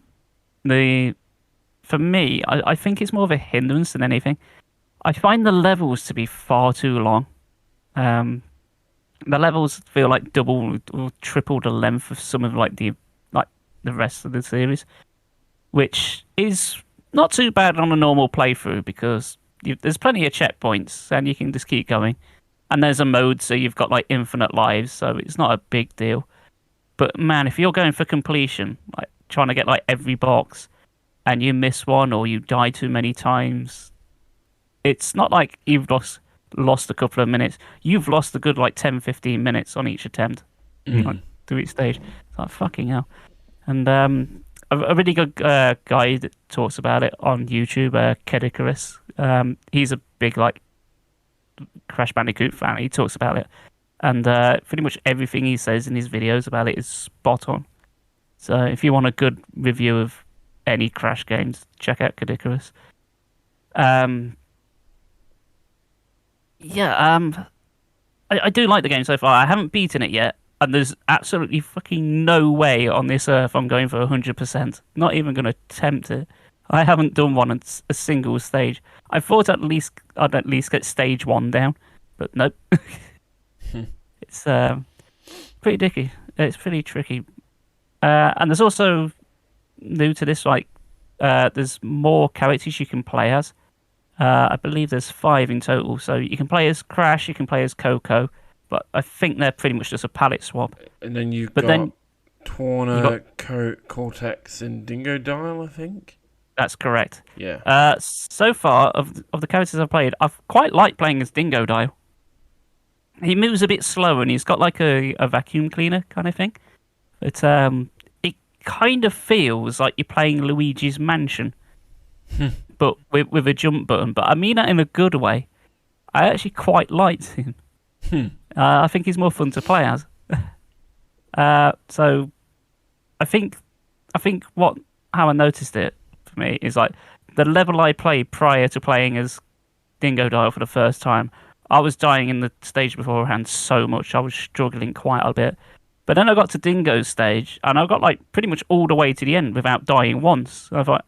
me, I think it's more of a hindrance than anything. I find the levels to be far too long. The levels feel like double or triple the length of some of the rest of the series, which is not too bad on a normal playthrough because there's plenty of checkpoints and you can just keep going. And there's a mode so you've got like infinite lives, so it's not a big deal. But man, if you're going for completion, like trying to get like every box, and you miss one or you die too many times, it's not like you've lost a couple of minutes. You've lost a good 10-15 minutes on each attempt. like, through each stage. It's like, fucking hell. And a really good guy that talks about it on YouTube, Kedikaris. He's a big like Crash Bandicoot fan. He talks about it, and pretty much everything he says in his videos about it is spot on. So if you want a good review of any Crash games, check out Kedikaris. I do like the game so far. I haven't beaten it yet, and there's absolutely fucking no way on this earth I'm going for 100%. Not even going to attempt it. I haven't done one on a single stage. I thought I'd at least get stage 1 down, but nope. It's pretty dicky. It's pretty tricky. And there's also, new to this, like, there's more characters you can play as. I believe there's 5 in total. So you can play as Crash, you can play as Coco, but I think they're pretty much just a palette swap. And then you've got Tawna, Cortex, and Dingo Dial, I think. That's correct. Yeah. So far, of the characters I've played, I've quite liked playing as Dingo Dial. He moves a bit slow, and he's got like a vacuum cleaner kind of thing. But it kind of feels like you're playing Luigi's Mansion, but with a jump button. But I mean that in a good way. I actually quite liked him. I think he's more fun to play as. So I think how I noticed it for me is like the level I played prior to playing as Dingo Dial for the first time. I was dying in the stage beforehand so much. I was struggling quite a bit. But then I got to Dingo's stage, and I got like pretty much all the way to the end without dying once. I thought,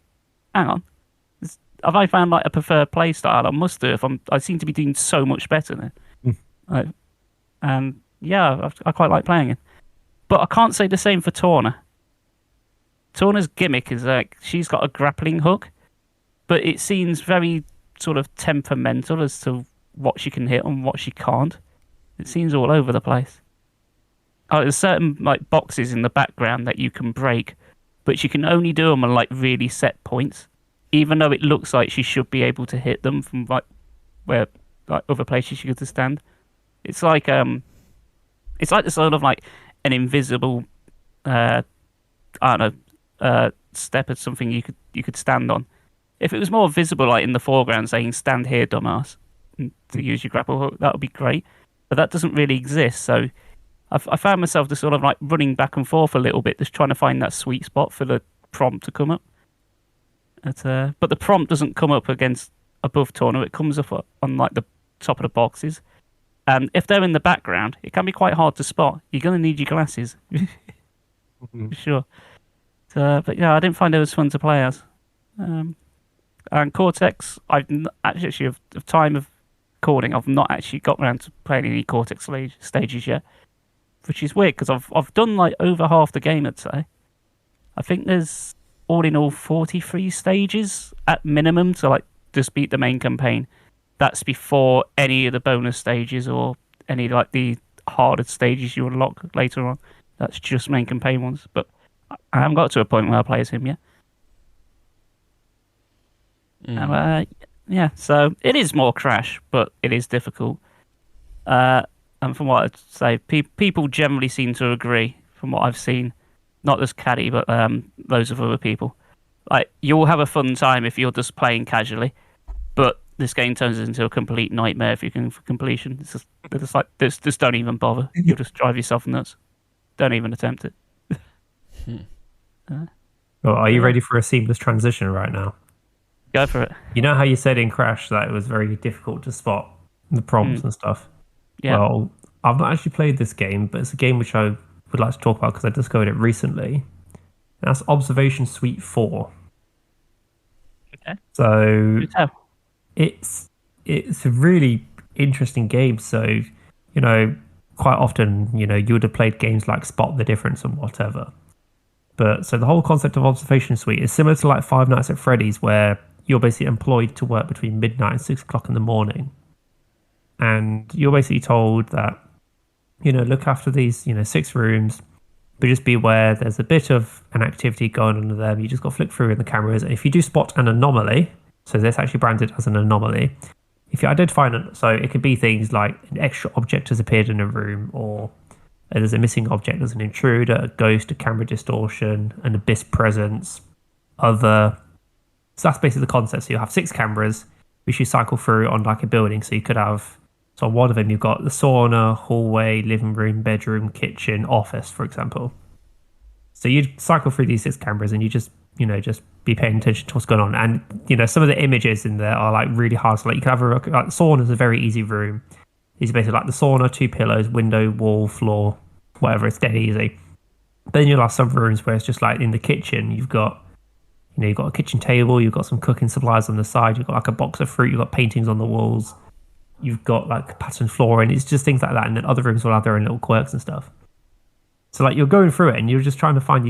hang on, have I found like a preferred play style? I must have. I seem to be doing so much better then. And yeah, I quite like playing it. But I can't say the same for Tawna. Tawna's gimmick is like she's got a grappling hook, but it seems very sort of temperamental as to what she can hit and what she can't. It seems all over the place. There's certain like boxes in the background that you can break, but you can only do them on like really set points, even though it looks like she should be able to hit them from like where like other places she could stand. It's like the sort of like an invisible step or something you could stand on. If it was more visible, like in the foreground, saying "Stand here, dumbass," to use your grapple hook, that would be great. But that doesn't really exist, so I found myself just sort of like running back and forth a little bit, just trying to find that sweet spot for the prompt to come up. But the prompt doesn't come up above Tawna; it comes up on like the top of the boxes. And if they're in the background, it can be quite hard to spot. You're going to need your glasses, for sure. But yeah, I didn't find it was fun to play as. And Cortex, I've actually, of time of recording, I've not actually got around to playing any Cortex stages yet, which is weird because I've done like over half the game, I'd say. I think there's all in all 43 stages at minimum to like just beat the main campaign. That's before any of the bonus stages or any like the harder stages you unlock later on. That's just main campaign ones. But I haven't got to a point where I play as him yet. Yeah, so it is more Crash, but it is difficult. And from what I'd say, people generally seem to agree, from what I've seen. Not just Caddy, but loads of other people. Like, you'll have a fun time if you're just playing casually, but this game turns into a complete nightmare if you can for completion. It's just like, just don't even bother. You'll just drive yourself nuts. Don't even attempt it. Well, are you ready for a seamless transition right now? Go for it. You know how you said in Crash that it was very difficult to spot the prompts and stuff? Yeah. Well, I've not actually played this game, but it's a game which I would like to talk about because I discovered it recently. And that's Observation Suite 4. Okay. So it's a really interesting game. So, you know, quite often, you know, you would have played games like Spot the Difference and whatever. But so the whole concept of Observation Suite is similar to like Five Nights at Freddy's, where you're basically employed to work between midnight and 6 o'clock in the morning. And you're basically told that, you know, look after these, 6 rooms, but just be aware there's a bit of an activity going on in them. You just got to flick through in the cameras. And if you do spot an anomaly, so that's actually branded as an anomaly, if you identify so it could be things like an extra object has appeared in a room, or There's a missing object, there's an intruder, a ghost, a camera distortion, an abyss presence, other. So that's basically the concept. So you'll have 6 cameras, which you cycle through on like a building. So you could have, so on one of them, you've got the sauna, hallway, living room, bedroom, kitchen, office, for example. So you'd cycle through these 6 cameras and you just, just be paying attention to what's going on. And, some of the images in there are like really hard. So like you can have like the sauna is a very easy room. It's basically like the sauna, 2 pillows, window, wall, floor, whatever. It's dead easy. Then you'll have some rooms where it's just like in the kitchen, you've got a kitchen table, you've got some cooking supplies on the side, you've got like a box of fruit, you've got paintings on the walls, you've got like pattern flooring. It's just things like that. And then other rooms will have their own little quirks and stuff. So like you're going through it and you're just trying to find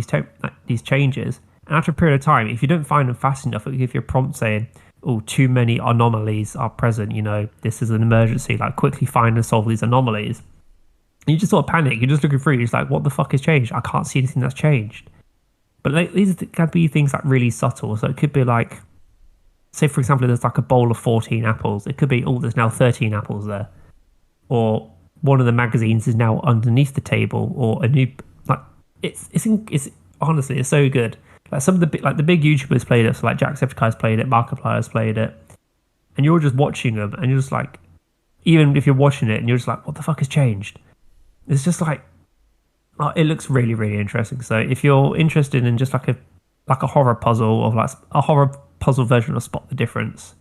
these changes. And after a period of time, if you don't find them fast enough, it'll give you a prompt saying, oh, too many anomalies are present. This is an emergency. Like quickly find and solve these anomalies. And you just sort of panic. You're just looking through. You're just like, what the fuck has changed? I can't see anything that's changed. But like, these can be things like really subtle. So it could be like, say for example, there's like a bowl of 14 apples. It could be, oh, there's now 13 apples there. Or one of the magazines is now underneath the table, or a new, like, it's honestly, it's so good. Like some of the big YouTubers played it. So like Jacksepticeye's played it, Markiplier's played it. And you're just watching them and you're just like, even if you're watching it and you're just like, what the fuck has changed? It's just like, it looks really, really interesting. So if you're interested in just like a horror puzzle, or like a horror puzzle version of Spot the Difference,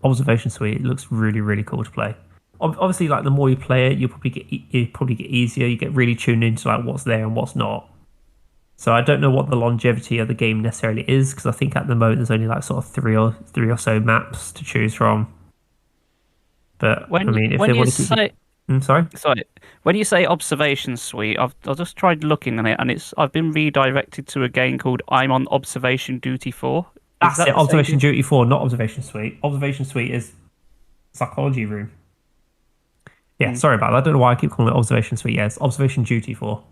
Observation Suite looks really, really cool to play. Obviously, like the more you play it, you probably get easier. You get really tuned into like what's there and what's not. So I don't know what the longevity of the game necessarily is, because I think at the moment there's only like sort of three or so maps to choose from. But if they want to keep Sorry. When you say Observation Suite, I've just tried looking at it, and I've been redirected to a game called I'm on Observation Duty 4. That's it, Observation Duty 4, not Observation Suite. Observation Suite is Psychology Room. Yeah, sorry about that. I don't know why I keep calling it Observation Suite. Yeah, it's Observation Duty 4.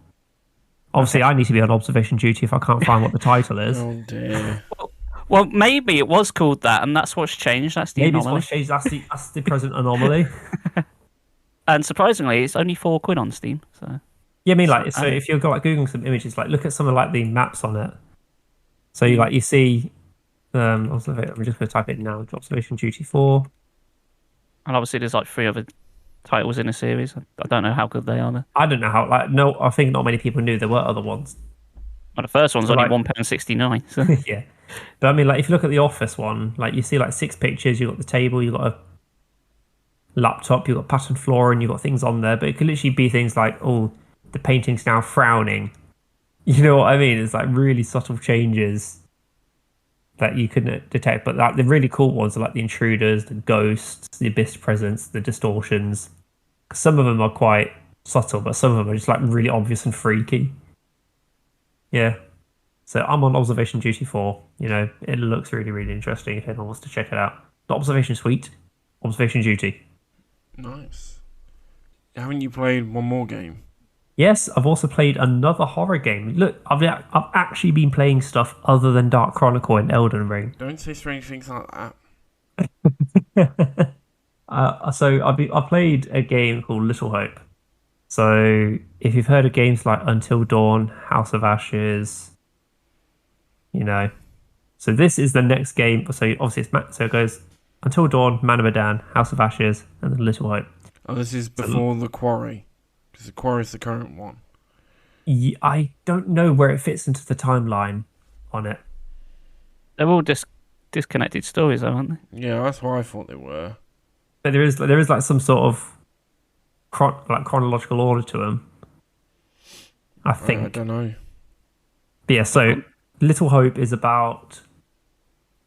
Obviously, I need to be on Observation Duty if I can't find what the title is. Oh dear. Well, maybe it was called that, and that's what's changed. That's the anomaly. Maybe it's what's changed. That's the present anomaly. And surprisingly, it's only £4 on Steam. So yeah, I mean, like, so if you're like googling some images, like look at some of like the maps on it. So you see, I'm just going to type it now. Observation Duty 4. And obviously, there's like 3 other titles in a series. I don't know how good they are. I don't know how. I think not many people knew there were other ones. Well, the first one's only £1.69. So. Yeah, but I mean, like if you look at the Office one, like you see like 6 pictures. You've got the table. You've got a laptop, you've got pattern flooring, you've got things on there, but it could literally be things like, oh, the painting's now frowning. You know what I mean? It's like really subtle changes that you couldn't detect. But like the really cool ones are like the intruders, the ghosts, the abyss presence, the distortions. Some of them are quite subtle, but some of them are just like really obvious and freaky. Yeah. So I'm on Observation Duty 4. It looks really, really interesting if anyone wants to check it out. Not Observation Suite, Observation Duty. Nice. Haven't you played one more game? Yes, I've also played another horror game. Look, I've actually been playing stuff other than Dark Chronicle and Elden Ring. Don't say strange things like that. So I played a game called Little Hope. So if you've heard of games like Until Dawn, House of Ashes, So this is the next game. So obviously it goes Until Dawn, Man of Medan, House of Ashes, and then Little Hope. Oh, this is before The Quarry. Because The Quarry is the current one. I don't know where it fits into the timeline on it. They're all disconnected stories, aren't they? Yeah, that's what I thought they were. But there is like some sort of chronological order to them. I think. I don't know. But yeah, so Little Hope is about...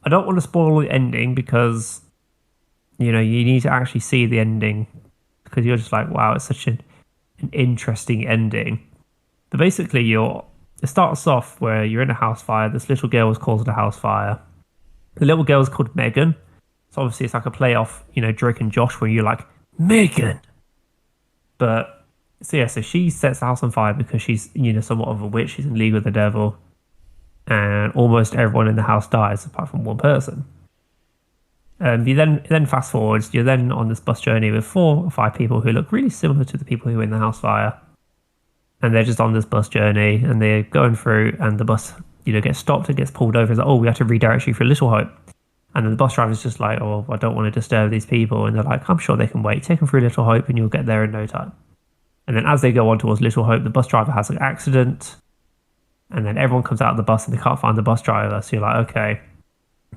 I don't want to spoil the ending because, you need to actually see the ending because you're just like, wow, it's such an interesting ending. But basically, it starts off where you're in a house fire. This little girl was causing a house fire. The little girl is called Megan. So obviously, it's like a play off, Drake and Josh, where you're like, Megan! But, so she sets the house on fire because she's, somewhat of a witch. She's in league with the devil. And almost everyone in the house dies apart from one person. You then fast forwards, you're then on this bus journey with 4 or 5 people who look really similar to the people who were in the house fire. and they're just on this bus journey, and they're going through, and the bus, gets stopped and gets pulled over. It's like, oh, we have to redirect you for Little Hope. And then the bus driver's just like, oh, I don't want to disturb these people. And they're like, I'm sure they can wait. Take them through Little Hope and you'll get there in no time. And then as they go on towards Little Hope, the bus driver has an accident. And then everyone comes out of the bus and they can't find the bus driver. So you're like, okay,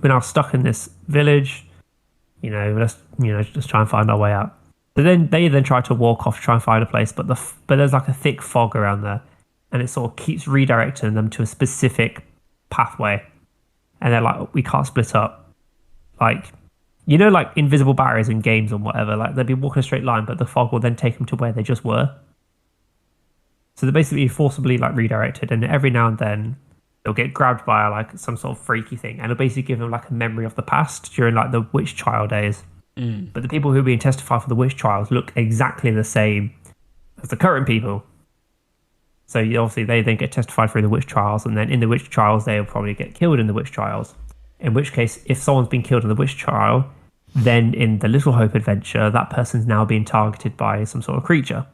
we're now stuck in this village. Let's just try and find our way out. So then they try to walk off, try and find a place, but there's like a thick fog around there, and it sort of keeps redirecting them to a specific pathway. And they're like, we can't split up. Like, like invisible barriers in games or whatever. Like they'd be walking a straight line, but the fog will then take them to where they just were. So they're basically forcibly like redirected, and every now and then they'll get grabbed by like some sort of freaky thing, and it'll basically give them like a memory of the past during like the witch trial days. But the people who are being testified for the witch trials look exactly the same as the current people. So obviously they then get testified through the witch trials, and then in the witch trials they'll probably get killed in the witch trials. In which case, if someone's been killed in the witch trial, then in the Little Hope adventure, that person's now being targeted by some sort of creature.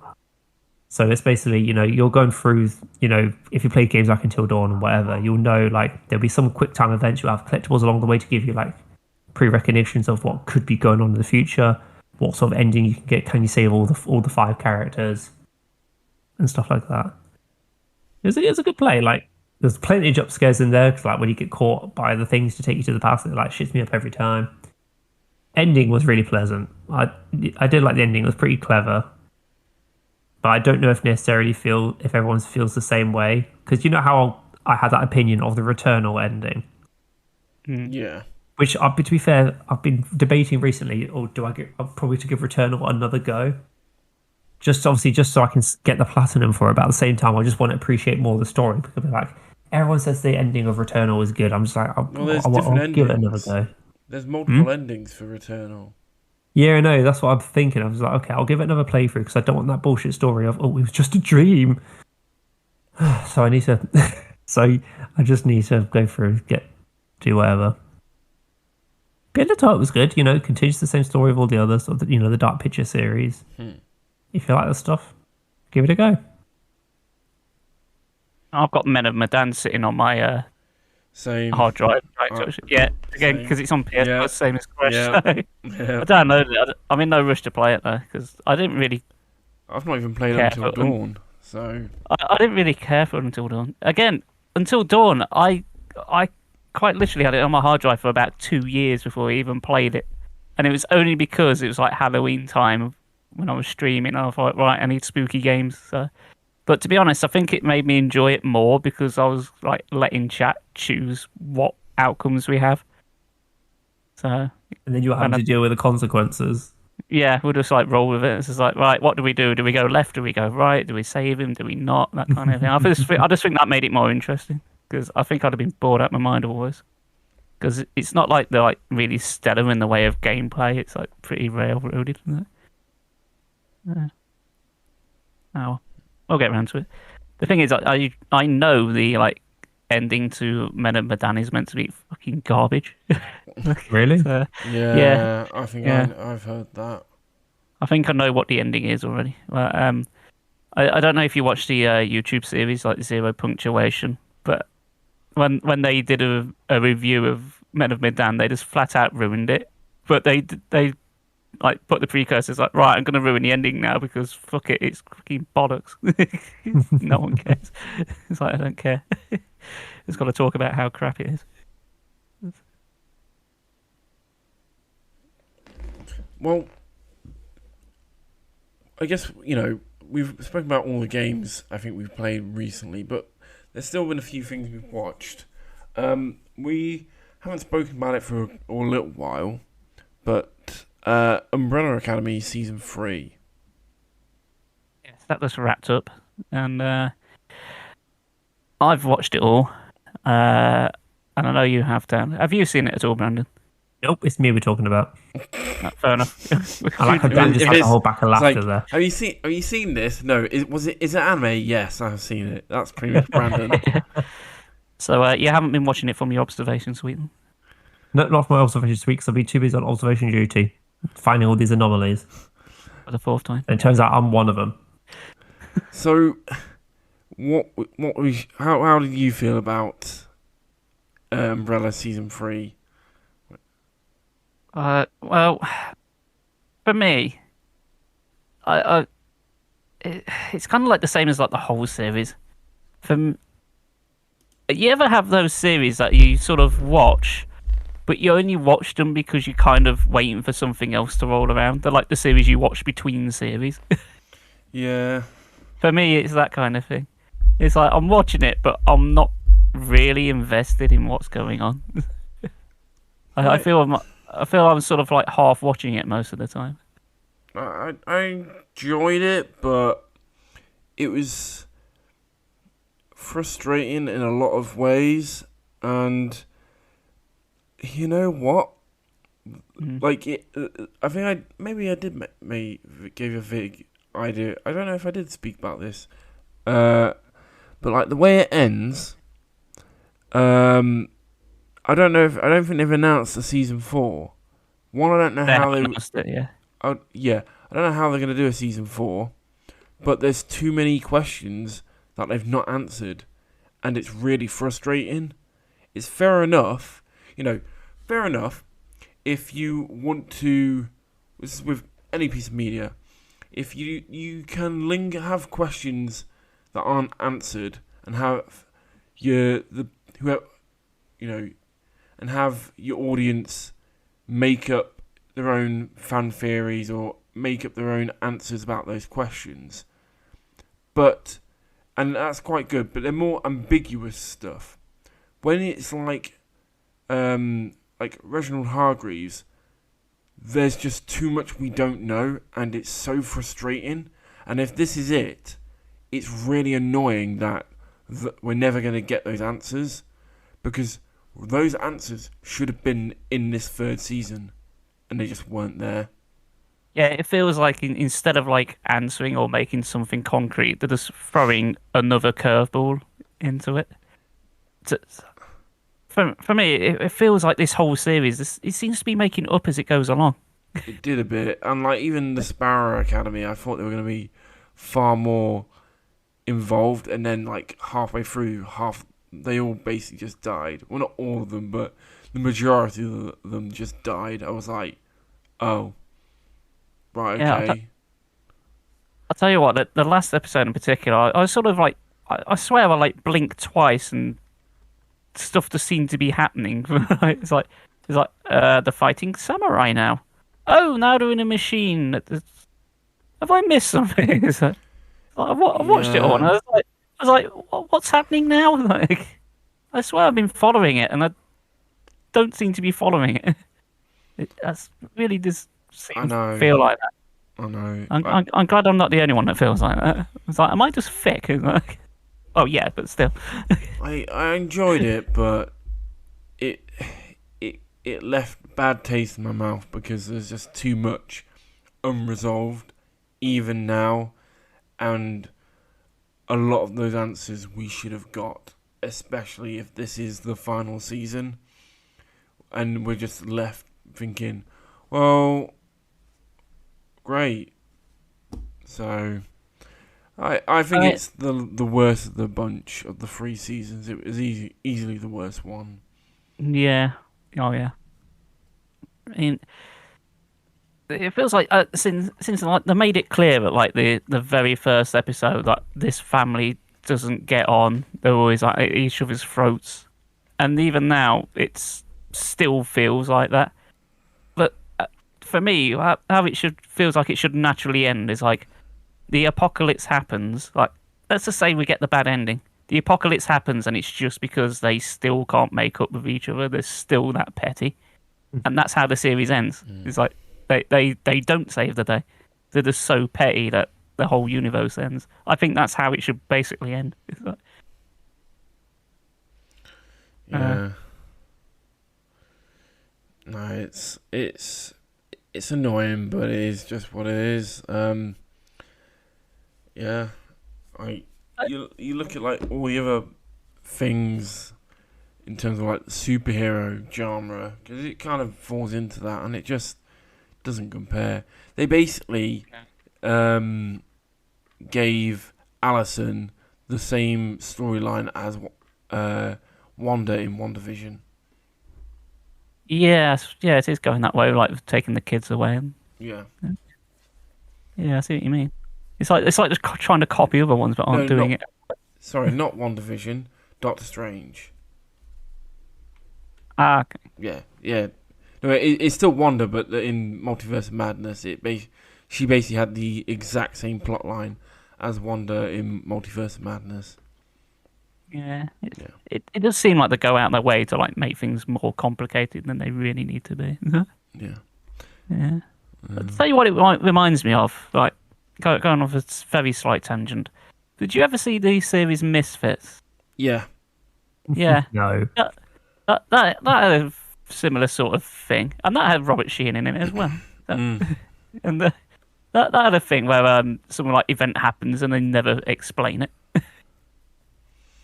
So it's basically, you're going through, if you play games like Until Dawn or whatever, you'll know like there'll be some quick time events. You'll have collectibles along the way to give you like pre-recognitions of what could be going on in the future, what sort of ending you can get, can you save all the 5 characters and stuff like that. It's a good play. Like there's plenty of jump scares in there, because like when you get caught by the things to take you to the past, it like shits me up every time. Ending was really pleasant. I did like the ending. It was pretty clever, but I don't know if everyone feels the same way, because how I had that opinion of the Returnal ending. Yeah. Which, to be fair, I've been debating recently, or I'm probably to give Returnal another go. Just so I can get the platinum for it. But at the same time, I just want to appreciate more of the story. Because like, everyone says the ending of Returnal is good. I'm just like, I'll give it another go. There's multiple endings for Returnal. Yeah, I know. That's what I'm thinking. I was like, okay, I'll give it another playthrough, because I don't want that bullshit story of, oh, it was just a dream. So I need to... so I just need to go through, do whatever. But the Dark was good, continues the same story of all the others, or the Dark Picture series. If you like the stuff, give it a go. I've got Men of Medan sitting on my same hard drive. Again, because it's on PS, same as Crash. Yeah. I don't know. I'm in no rush to play it though, because I didn't really. I've not even played it Until Dawn, so I didn't really care for Until Dawn. Again, Until Dawn, I quite literally had it on my hard drive for about 2 years before I even played it. And it was only because it was like Halloween time when I was streaming. And I thought, right, I need spooky games. But to be honest, I think it made me enjoy it more because I was like letting chat choose what outcomes we have. So, and then you have to deal with the consequences. Yeah, we'll just like roll with it. It's just like, right, what do we do? Do we go left? Do we go right? Do we save him? Do we not? That kind of thing. I just think that made it more interesting. Because I think I'd have been bored out of my mind otherwise. Because it's not like they're like really stellar in the way of gameplay. It's like pretty railroaded, isn't it? Oh, I'll get around to it. The thing is, I know the like ending to Men of Medan is meant to be fucking garbage. Really? Yeah. I think I've heard that. I think I know what the ending is already. I don't know if you watch the YouTube series like Zero Punctuation, but when they did a review of Men of Medan, they just flat out ruined it. But they like put the precursors like, right, I'm going to ruin the ending now because fuck it, it's fucking bollocks. No one cares. It's like, I don't care. It's got to talk about how crap it is. Well, I guess, we've spoken about all the games I think we've played recently, but there's still been a few things we've watched. We haven't spoken about it for a little while, but Umbrella Academy Season 3. Yes, that was wrapped up, and I've watched it all, and I know you have, Dan. Have you seen it at all, Brandon? Nope, it's me we're talking about. Fair enough. I like how Dan just had to hold back a laughter there. Have you seen this? No. Is it anime? Yes, I've seen it. That's pretty much Brandon. So you haven't been watching it from your observation suite? No, not from my observation suite, because I'll be too busy on observation duty, finding all these anomalies. For the fourth time. And it turns out I'm one of them. So, how did you feel about Umbrella season 3? Well, for me, I it's kind of like the same as like the whole series. For You ever have those series that you sort of watch, but you only watch them because you're kind of waiting for something else to roll around? They're like the series you watch between series. Yeah. For me, it's that kind of thing. It's like I'm watching it, but I'm not really invested in what's going on. I feel I'm sort of like half watching it most of the time. I enjoyed it, but it was frustrating in a lot of ways, and you know what? Like it, I think I did gave a vague idea. I don't know if I did speak about this, but like the way it ends, I don't think they've announced the season 4. One, I don't know They how haven't they. announced it, yeah. Yeah, I don't know how they're gonna do a season 4, but there's too many questions that they've not answered, and it's really frustrating. It's fair enough, fair enough if you want to. This is with any piece of media. If you can have questions that aren't answered and have and have your audience make up their own fan theories or make up their own answers about those questions. And that's quite good, but they're more ambiguous stuff. When it's like Reginald Hargreaves, there's just too much we don't know, and it's so frustrating. And if this is it, it's really annoying that we're never going to get those answers, because those answers should have been in this 3rd season, and they just weren't there. Yeah, it feels like instead of like answering or making something concrete, they're just throwing another curveball into it. For me, it feels like this whole series, it seems to be making up as it goes along. It did a bit, and like even the Sparrow Academy, I thought they were going to be far more involved, and then like halfway through, they all basically just died. Well, not all of them, but the majority of them just died. I was like, oh, right, okay. Yeah, I'll tell you what, the last episode in particular, I was sort of like, I swear I like blinked twice and stuff just seemed to be happening. It's like they're fighting samurai now. Oh, now they're in a machine. Have I missed something? It's like, I watched it all, and I was like, what's happening now? Like, I swear I've been following it, and I don't seem to be following it. That's really just feel like that. I know. I'm glad I'm not the only one that feels like that. It's like, am I just thick? Like, oh yeah, but still. I enjoyed it, but it left bad taste in my mouth because there's just too much unresolved, even now, and a lot of those answers we should have got, especially if this is the final season, and we're just left thinking, well, great. So I think it's the worst of the bunch of the 3 seasons. It was easily the worst one. Yeah. Oh yeah. I mean, it feels like since like they made it clear that like the very first episode that this family doesn't get on. They're always like at each other's throats, and even now it still feels like that. But for me, how it feels like it should naturally end is like the apocalypse happens. Like, let's just say we get the bad ending. The apocalypse happens, and it's just because they still can't make up with each other. They're still that petty, and that's how the series ends. It's like they don't save the day. They're just so petty that the whole universe ends. I think that's how it should basically end. It's like, yeah. No, it's annoying, but it is just what it is. Yeah, you look at like all the other things in terms of like the superhero genre, because it kind of falls into that, and it just doesn't compare. They basically gave Allison the same storyline as Wanda in WandaVision. Yeah, yeah, it is going that way, like taking the kids away. And, Yeah. yeah, I see what you mean. It's like just trying to copy other ones, but aren't doing it. Sorry, not WandaVision. Doctor Strange. Ah, okay. Yeah. No, it's still Wanda, but in Multiverse of Madness, she basically had the exact same plot line as Wanda in Multiverse of Madness. Yeah, it does seem like they go out their way to like make things more complicated than they really need to be. Yeah. Yeah. I'll tell you what it reminds me of, like going off a very slight tangent. Did you ever see the series Misfits? Yeah. Yeah. No. That had a similar sort of thing, and that had Robert Sheehan in it as well. And that had a thing where something like event happens and they never explain it.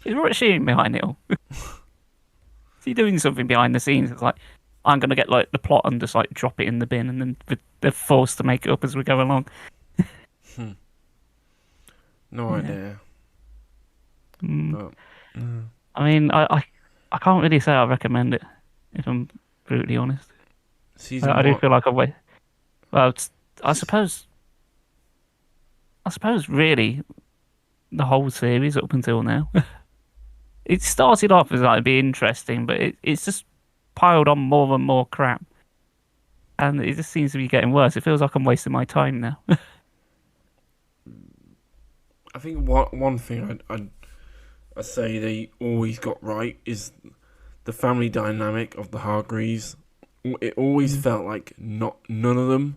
Is Robert Sheehan behind it all? Is he doing something behind the scenes? It's like, I'm going to get like the plot and just like drop it in the bin, and then they're forced to make it up as we go along. No idea. But, I mean, I can't really say I recommend it, if I'm brutally honest. I do feel like I've waited. Well, I suppose really the whole series up until now. It started off as like being interesting, but it's just piled on more and more crap, and it just seems to be getting worse. It feels like I'm wasting my time now. I think one thing I say they always got right is the family dynamic of the Hargreaves. It always felt like none of them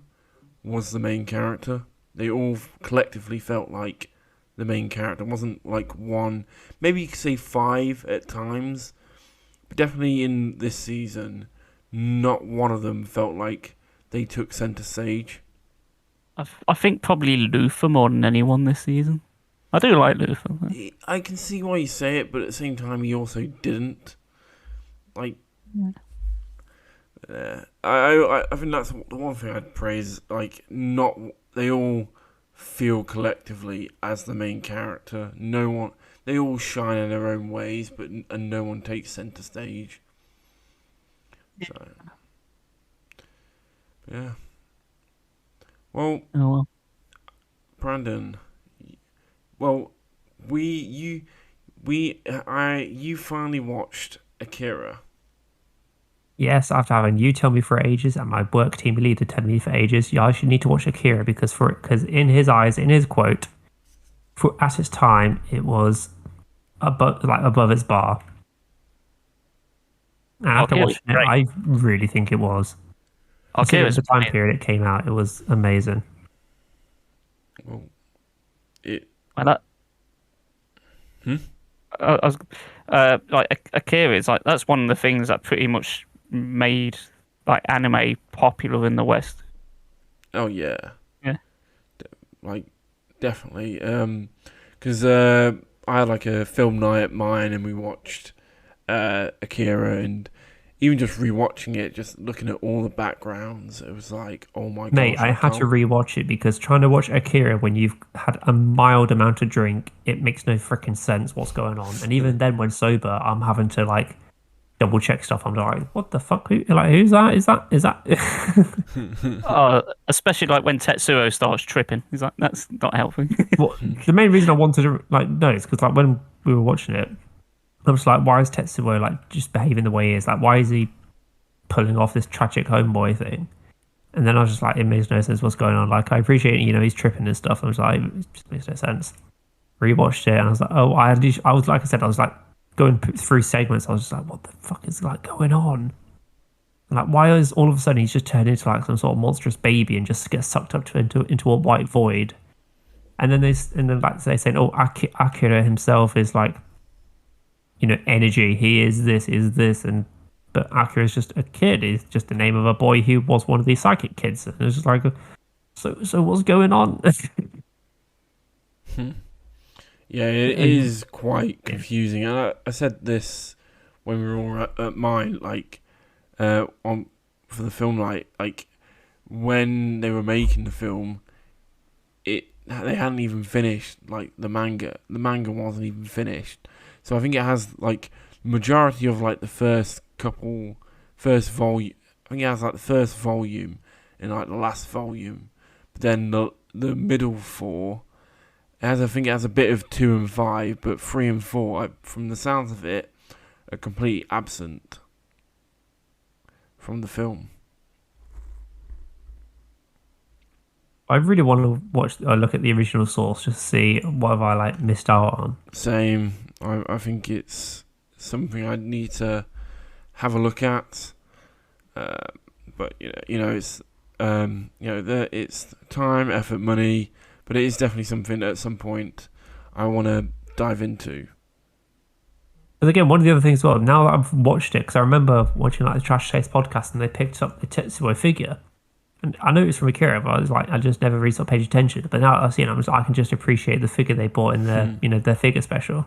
was the main character. They all collectively felt like the main character. It wasn't like one, maybe you could say 5 at times, but definitely in this season, not one of them felt like they took centre stage. I think probably Luther more than anyone this season. I do like Luther. I can see why you say it, but at the same time, he also didn't. Like, I think that's the one thing I'd praise. Like, not they all feel collectively as the main character. No one, they all shine in their own ways, and no one takes center stage. So, yeah. Well, Brandon. Well, you finally watched Akira. Yes, after having you tell me for ages and my work team leader tell me for ages, yeah, I should need to watch Akira because in his eyes, in his quote, at its time, it was above its bar. And after watching it, I really think it was. Considering the time period it came out, it was amazing. Well, like Akira is like that's one of the things that pretty much made like anime popular in the West. Oh yeah. Like definitely. Because I had like a film night at mine and we watched Akira, and even just rewatching it, just looking at all the backgrounds, it was like, oh my god. Mate, I had to rewatch it because trying to watch Akira when you've had a mild amount of drink, it makes no freaking sense what's going on. And even then, when sober, I'm having to like double check stuff. I'm like, what the fuck? Who's that? Is that? Especially like when Tetsuo starts tripping. He's like, that's not helping. Well, the main reason I wanted to know is because like when we were watching it, I was like, why is Tetsuo like just behaving the way he is? Like, why is he pulling off this tragic homeboy thing? And then I was just like, it makes no sense what's going on. Like, I appreciate, he's tripping and stuff. I was like, it just makes no sense. Rewatched it and I was like, oh, I was like I said, I was like going through segments. I was just like, what the fuck is like going on? And, like, why is all of a sudden he's just turned into like some sort of monstrous baby and just gets sucked up into a white void? And then they say, oh, Akira himself is like, energy. He is this, but Akira is just a kid. He's just the name of a boy who was one of these psychic kids. And it's just like, so what's going on? Yeah, it is quite confusing. And I said this when we were all at mine, like, for the film night, like, when they were making the film, they hadn't even finished like the manga. The manga wasn't even finished, so I think it has like majority of like the first volume. I think it has like the first volume and like the last volume, but then the middle four. I think it has a bit of 2 and 5, but 3 and 4, from the sounds of it, are completely absent from the film. I really want to look at the original source just to see what have I like missed out on. Same. I think it's something I need to have a look at. But it's it's time, effort, money. But it is definitely something that at some point I want to dive into. But again, one of the other things as well, now that I've watched it, because I remember watching like the Trash Taste podcast and they picked up the Tetsuo figure. And I know it's from Akira, but I was like, I just never really sort of paid attention. But now that I've seen it, I can just appreciate the figure they bought in their figure special.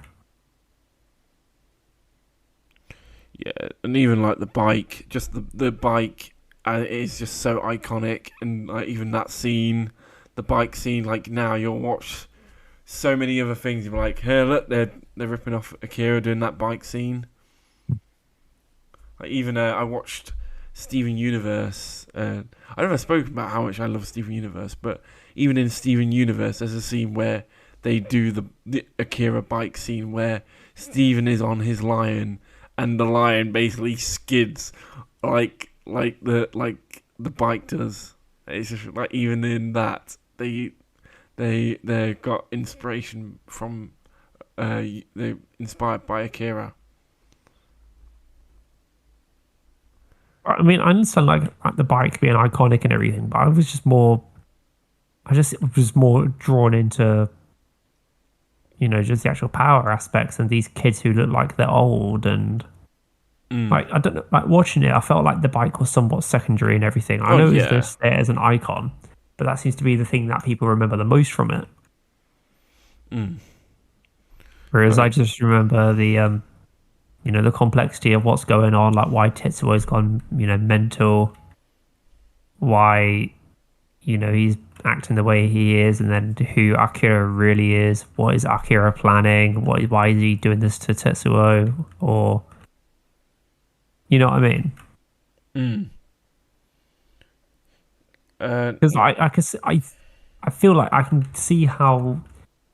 Yeah, and even like the bike, just the bike is just so iconic. And like even that scene, the bike scene, like now you'll watch so many other things. You're like, hey, look, they're ripping off Akira doing that bike scene. Like even I watched Steven Universe. I never spoke about how much I love Steven Universe, but even in Steven Universe, there's a scene where they do the Akira bike scene where Steven is on his lion and the lion basically skids like the bike does. It's just like even in that they got inspiration from they inspired by Akira. I mean, I understand like the bike being iconic and everything, but I was just more drawn into just the actual power aspects and these kids who look like they're old and like I don't know, like watching it, I felt like the bike was somewhat secondary and everything. I know it's just there as an icon, but that seems to be the thing that people remember the most from it. Whereas I just remember the the complexity of what's going on, like why Tetsuo's gone, mental, why, he's acting the way he is, and then who Akira really is. What is Akira planning? Why is he doing this to Tetsuo? Or, you know what I mean? Because I feel like I can see how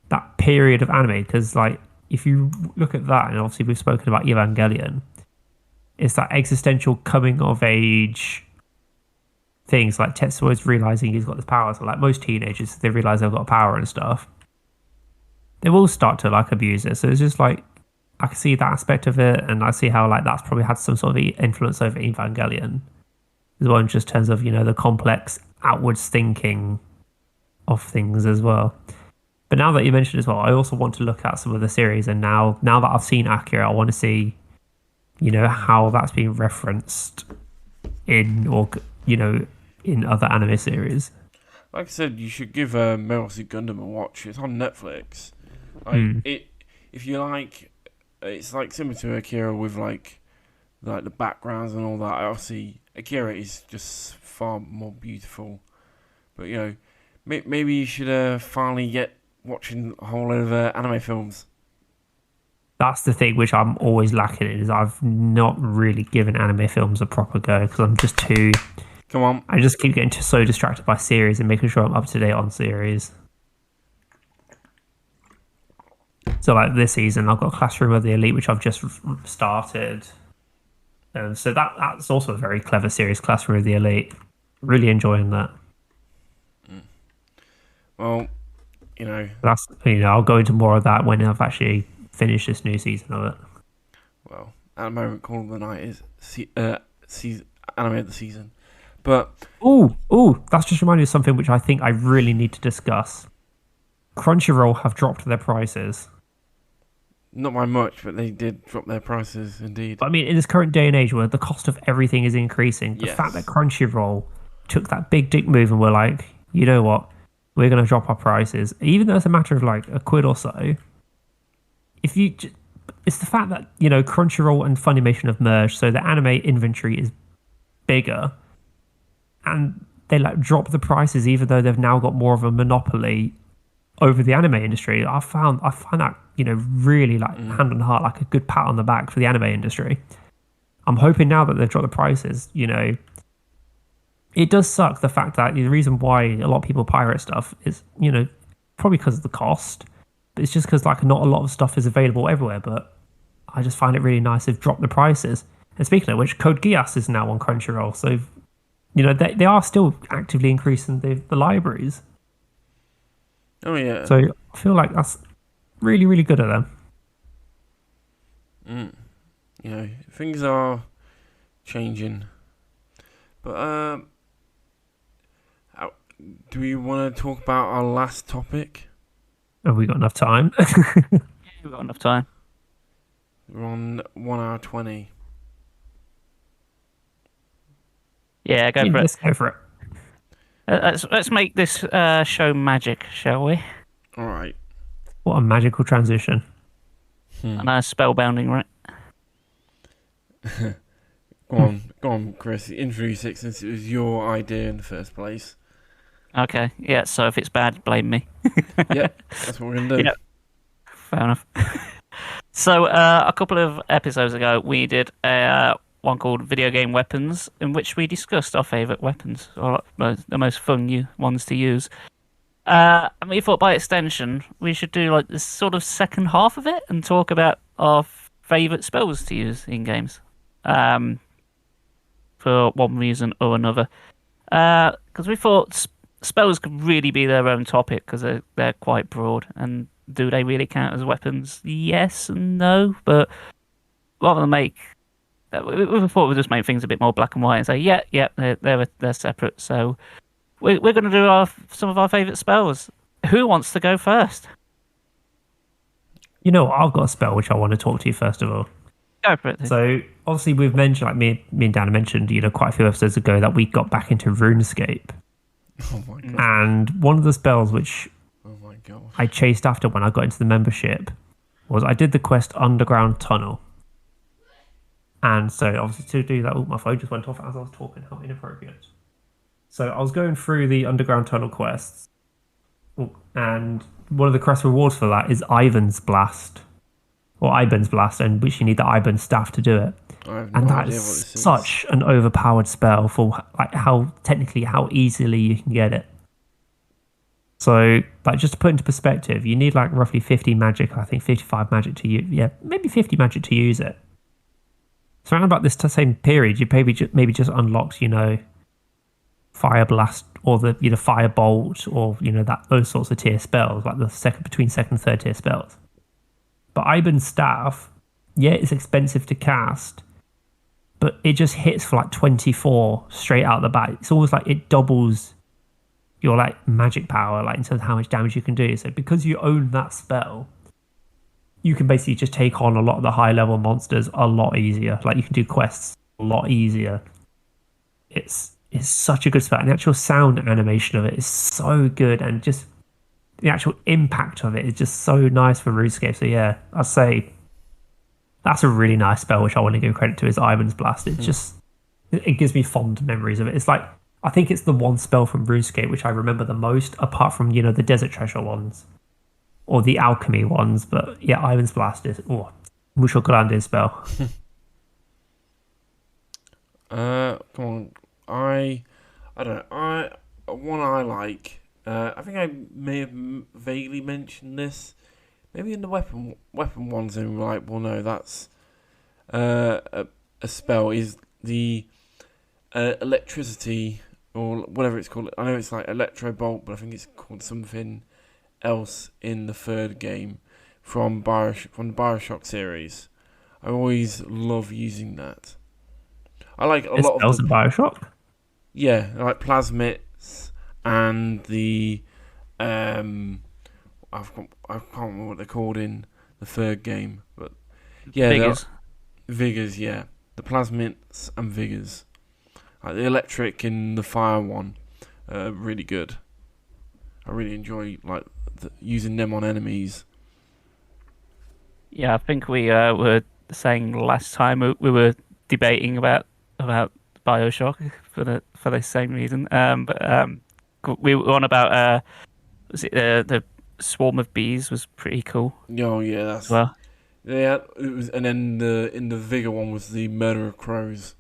that period of anime, because like if you look at that, and obviously we've spoken about Evangelion, it's that existential coming of age things. Like Tetsuo's realizing he's got this power. So like most teenagers, they realize they've got power and stuff, they will start to like abuse it. So it's just like I can see that aspect of it, and I see how like that's probably had some sort of influence over Evangelion as well, in just terms of the complex outwards thinking of things as well. But now that you mentioned as well, I also want to look at some of the series, and now that I've seen Akira, I want to see, how that's being referenced in other anime series. Like I said, you should give Mobile Suit Gundam a watch. It's on Netflix. If you like, it's like similar to Akira with like the backgrounds and all that. Obviously, Akira is just far more beautiful. But maybe you should finally get watching a whole lot of anime films. That's the thing which I'm always lacking in, is I've not really given anime films a proper go, because I'm just too... Come on. I just keep getting so distracted by series and making sure I'm up to date on series. So like this season, I've got Classroom of the Elite, which I've just started. So that's also a very clever series, Classroom of the Elite. Really enjoying that. Well... That's I'll go into more of that when I've actually finished this new season of it. Well, at the moment, Call of the Night is anime of the season, but that's just reminded me of something which I think I really need to discuss. Crunchyroll have dropped their prices. Not by much, but they did drop their prices indeed. But I mean, in this current day and age where the cost of everything is increasing, the fact that Crunchyroll took that big dick move and were like, you know what? We're going to drop our prices, even though it's a matter of like a quid or so. It's the fact that Crunchyroll and Funimation have merged, so the anime inventory is bigger, and they like drop the prices, even though they've now got more of a monopoly over the anime industry. I find that, really like hand on heart, like a good pat on the back for the anime industry. I'm hoping now that they've dropped the prices, it does suck the fact that the reason why a lot of people pirate stuff is, probably because of the cost, but it's just because like not a lot of stuff is available everywhere. But I just find it really nice they've dropped the prices. And speaking of which, Code Geass is now on Crunchyroll, so they are still actively increasing the libraries. Oh yeah. So I feel like that's really, really good of them. Things are changing. But do we want to talk about our last topic? Have we got enough time? We've got enough time. We're on 1 hour 20. Yeah, go for it. Let's go for it. Let's make this show magic, shall we? All right. What a magical transition. And spellbounding, right? Go on, Chris. Introduce it since it was your idea in the first place. Okay, yeah, so if it's bad, blame me. Yep, that's what we're going to do. Yep. Fair enough. So, a couple of episodes ago, we did one called Video Game Weapons, in which we discussed our favourite weapons, or the most fun ones to use. And we thought by extension, we should do like this sort of second half of it and talk about our favourite spells to use in games. For one reason or another. Because we thought spells could really be their own topic because they're quite broad. And do they really count as weapons? Yes and no. But rather than we thought we'd just make things a bit more black and white and say, yeah, they're separate. So we're going to do some of our favourite spells. Who wants to go first? I've got a spell which I want to talk to you first of all. Go for it. So obviously we've mentioned, like me and Dan mentioned, quite a few episodes ago that we got back into RuneScape. Oh my god! And one of the spells which gosh. I chased after when I got into the membership was I did the quest Underground Tunnel. And so obviously to do that, my phone just went off as I was talking. How inappropriate! So I was going through the Underground Tunnel quests, and one of the quest rewards for that is Ivan's Blast. Or Iban's Blast, and which you need the Iban staff to do it. I have no idea what this is. Such an overpowered spell for like how easily you can get it. So, like, just to put into perspective, you need like roughly 50 magic, I think 55 magic to use. Yeah, maybe 50 magic to use it. So around about this same period, you maybe just unlocked, Fire Blast or the Fire Bolt or those sorts of tier spells, like between second and third tier spells. But Iban's Staff, yeah, it's expensive to cast, but it just hits for like 24 straight out the bat. It's almost like it doubles your like magic power, like in terms of how much damage you can do. So because you own that spell, you can basically just take on a lot of the high level monsters a lot easier. Like you can do quests a lot easier. It's such a good spell, and the actual sound animation of it is so good, and just the actual impact of it is just so nice for RuneScape. So yeah, I'd say that's a really nice spell, which I want to give credit to, is Ivan's Blast. It gives me fond memories of it. It's like, I think it's the one spell from RuneScape which I remember the most, apart from, the Desert Treasure ones or the Alchemy ones. But yeah, Ivan's Blast is, mucho grande spell. Come on. I don't know. One I like, I think I may have vaguely mentioned this. Maybe in the weapon ones, and we're like, well, no, that's a spell. Is the electricity or whatever it's called? I know it's like Electro Bolt, but I think it's called something else in the third game from the BioShock series. I always love using that. I like a lot of spells in BioShock. Yeah, like plasmids and the I can't remember what they're called in the third game, but yeah, vigors, yeah, the plasmids and vigors, like the electric and the fire one, really good. I really enjoy using them on enemies. Yeah, I think we were saying last time we were debating about BioShock for the same reason. But we were on about was it the Swarm of Bees was pretty cool Oh yeah, as well. yeah. It was, and then in the Vigor one was the Murder of Crows.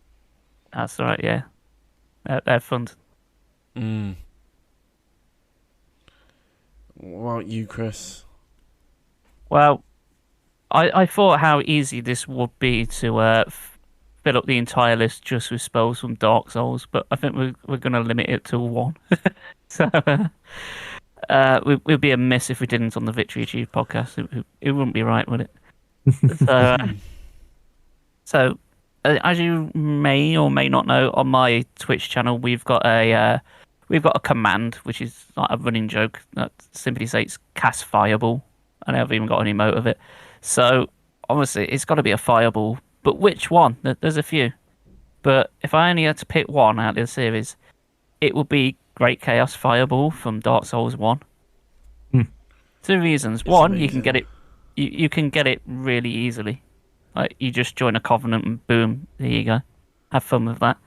That's right, yeah. They're fun. Mm. What about you, Chris? Well, I thought how easy this would be to fill up the entire list just with spells from Dark Souls, but I think we're going to limit it to one. So we'd be a miss if we didn't on the Victory Achieved podcast. It wouldn't be right, would it? So, as you may or may not know, on my Twitch channel, we've got a command which is like a running joke that simply states "cast fireball," and I've even got an emote of it. So obviously, it's got to be a fireball. But which one? There's a few. But if I only had to pick one out of the series, it would be Great Chaos Fireball from Dark Souls 1. Two reasons. One, amazing. you can get it. You can get it really easily. Like you just join a covenant and boom, there you go. Have fun with that.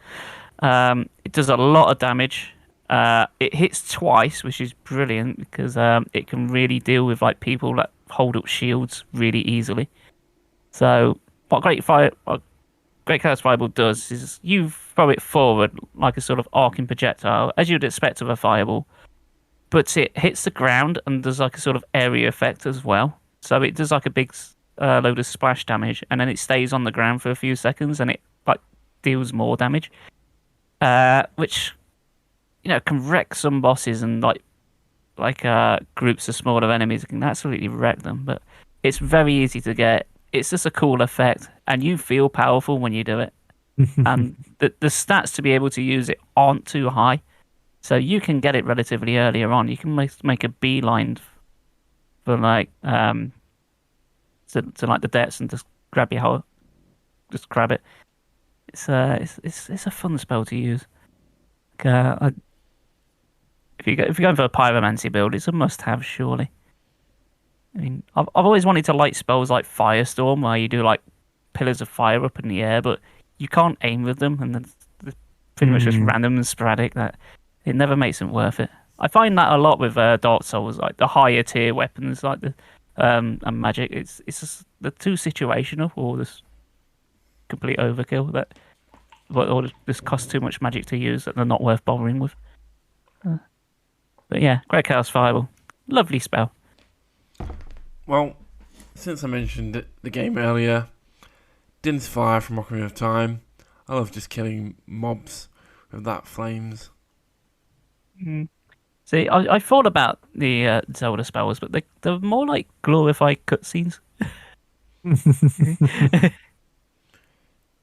It does a lot of damage. It hits twice, which is brilliant because it can really deal with like people that hold up shields really easily. So what Great Chaos Fireball does is you throw it forward like a sort of arcing projectile, as you'd expect of a fireball, but it hits the ground and does like a sort of area effect as well. So it does like a big load of splash damage, and then it stays on the ground for a few seconds, and it like deals more damage, which can wreck some bosses and like groups of smaller enemies. It can absolutely wreck them, but it's very easy to get. It's just a cool effect, and you feel powerful when you do it. And the stats to be able to use it aren't too high, so you can get it relatively earlier on. You can make a beeline for like to like the depths and just grab it. It's a fun spell to use. If you're going for a pyromancy build, it's a must-have, surely. I mean, I've always wanted to light spells like Firestorm, where you do like pillars of fire up in the air, but you can't aim with them, and they're pretty much just random and sporadic. That it never makes them worth it. I find that a lot with Dark Souls, like the higher tier weapons, like the and magic. It's just they're too situational, or this complete overkill that, or just cost too much magic to use that they're not worth bothering with. But yeah, Great Chaos Fireball, lovely spell. Well, since I mentioned the game earlier, Din's Fire from Ocarina of Time. I love just killing mobs with that flames. See, I thought about the Zelda spells, but they're more like glorified cutscenes.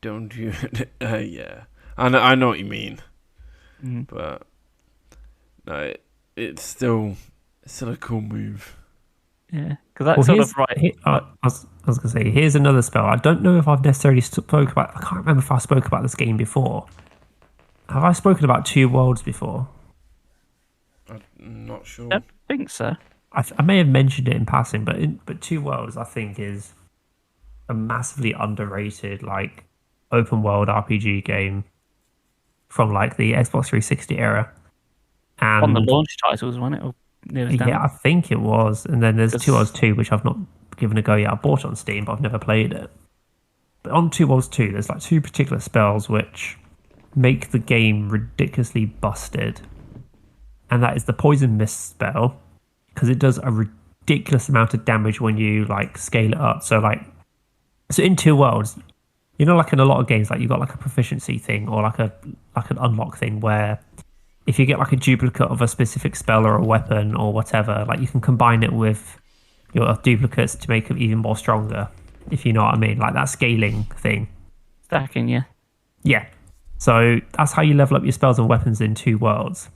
Don't you? Yeah, I know what you mean, but no, it's still a cool move. Yeah, because that's sort of right. I was going to say, here's another spell. I don't know if I've necessarily spoke about. I can't remember if I spoke about this game before. Have I spoken about Two Worlds before? I'm not sure. I don't think so. I may have mentioned it in passing, but Two Worlds I think is a massively underrated like open world RPG game from like the Xbox 360 era. And on the launch titles, wasn't it? Or yeah, I think it was. And then there's Two Worlds 2, which I've not given a go yet. I bought it on Steam, but I've never played it. But on Two Worlds 2, there's like two particular spells which make the game ridiculously busted. And that is the Poison Mist spell, because it does a ridiculous amount of damage when you like scale it up. So in Two Worlds, like in a lot of games, like you've got like a proficiency thing or like an unlock thing where if you get like a duplicate of a specific spell or a weapon or whatever, like you can combine it with your duplicates to make it even more stronger, if you know what I mean, like that scaling thing. Stacking, yeah. Yeah. So that's how you level up your spells and weapons in Two Worlds.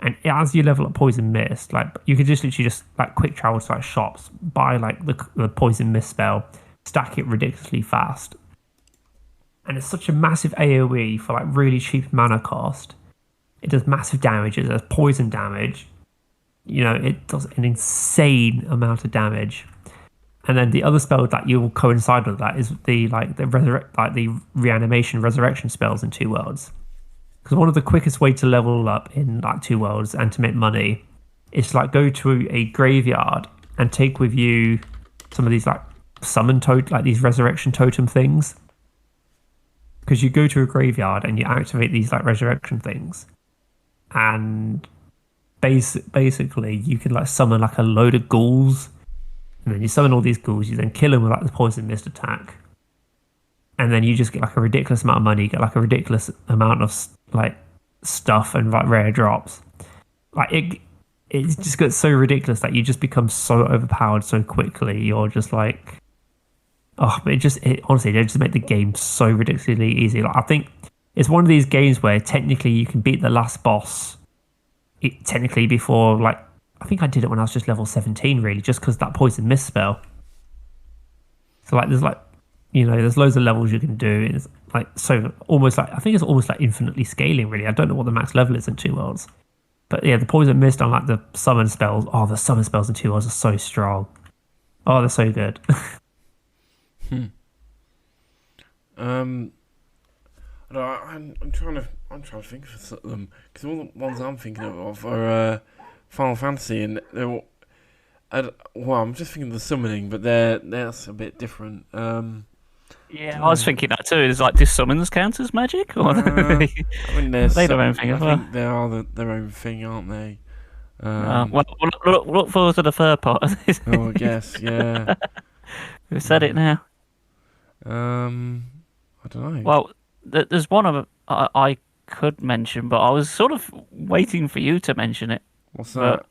And as you level up Poison Mist, like you could just literally like quick travel to like shops, buy like the Poison Mist spell, stack it ridiculously fast. And it's such a massive AoE for like really cheap mana cost. It does massive damage. It does poison damage. It does an insane amount of damage. And then the other spell that you will coincide with that is the reanimation resurrection spells in Two Worlds. Because one of the quickest way to level up in like Two Worlds and to make money it's like go to a graveyard and take with you some of these like like these resurrection totem things. Because you go to a graveyard and you activate these like resurrection things, and basically you can like summon like a load of ghouls, and then you summon all these ghouls. You then kill them with like the poison mist attack, and then you just get like a ridiculous amount of money. You get like a ridiculous amount of like stuff and like rare drops. Like it just gets so ridiculous that you just become so overpowered so quickly. You're just like, oh, but honestly, they just make the game so ridiculously easy. Like I think it's one of these games where technically you can beat the last boss. Technically before, like, I think I did it when I was just level 17, really, just because that poison mist spell. So like, there's like, there's loads of levels you can do. It's like so almost like I think it's almost like infinitely scaling, really. I don't know what the max level is in Two Worlds, but yeah, the poison mist on like the summon spells. Oh, the summon spells in Two Worlds are so strong. Oh, they're so good. I'm trying to think of them because all the ones I'm thinking of are Final Fantasy, and they're I'm just thinking of the summoning, but that's a bit different. Yeah, I was thinking that too. Is like, do summons count as magic, or I mean, they their own thing? I think they are their own thing, aren't they? Well, look forward to the third part of this. Oh, I guess, yeah. We've said it now. I don't know. Well, there's one of I could mention, but I was sort of waiting for you to mention it. What's that?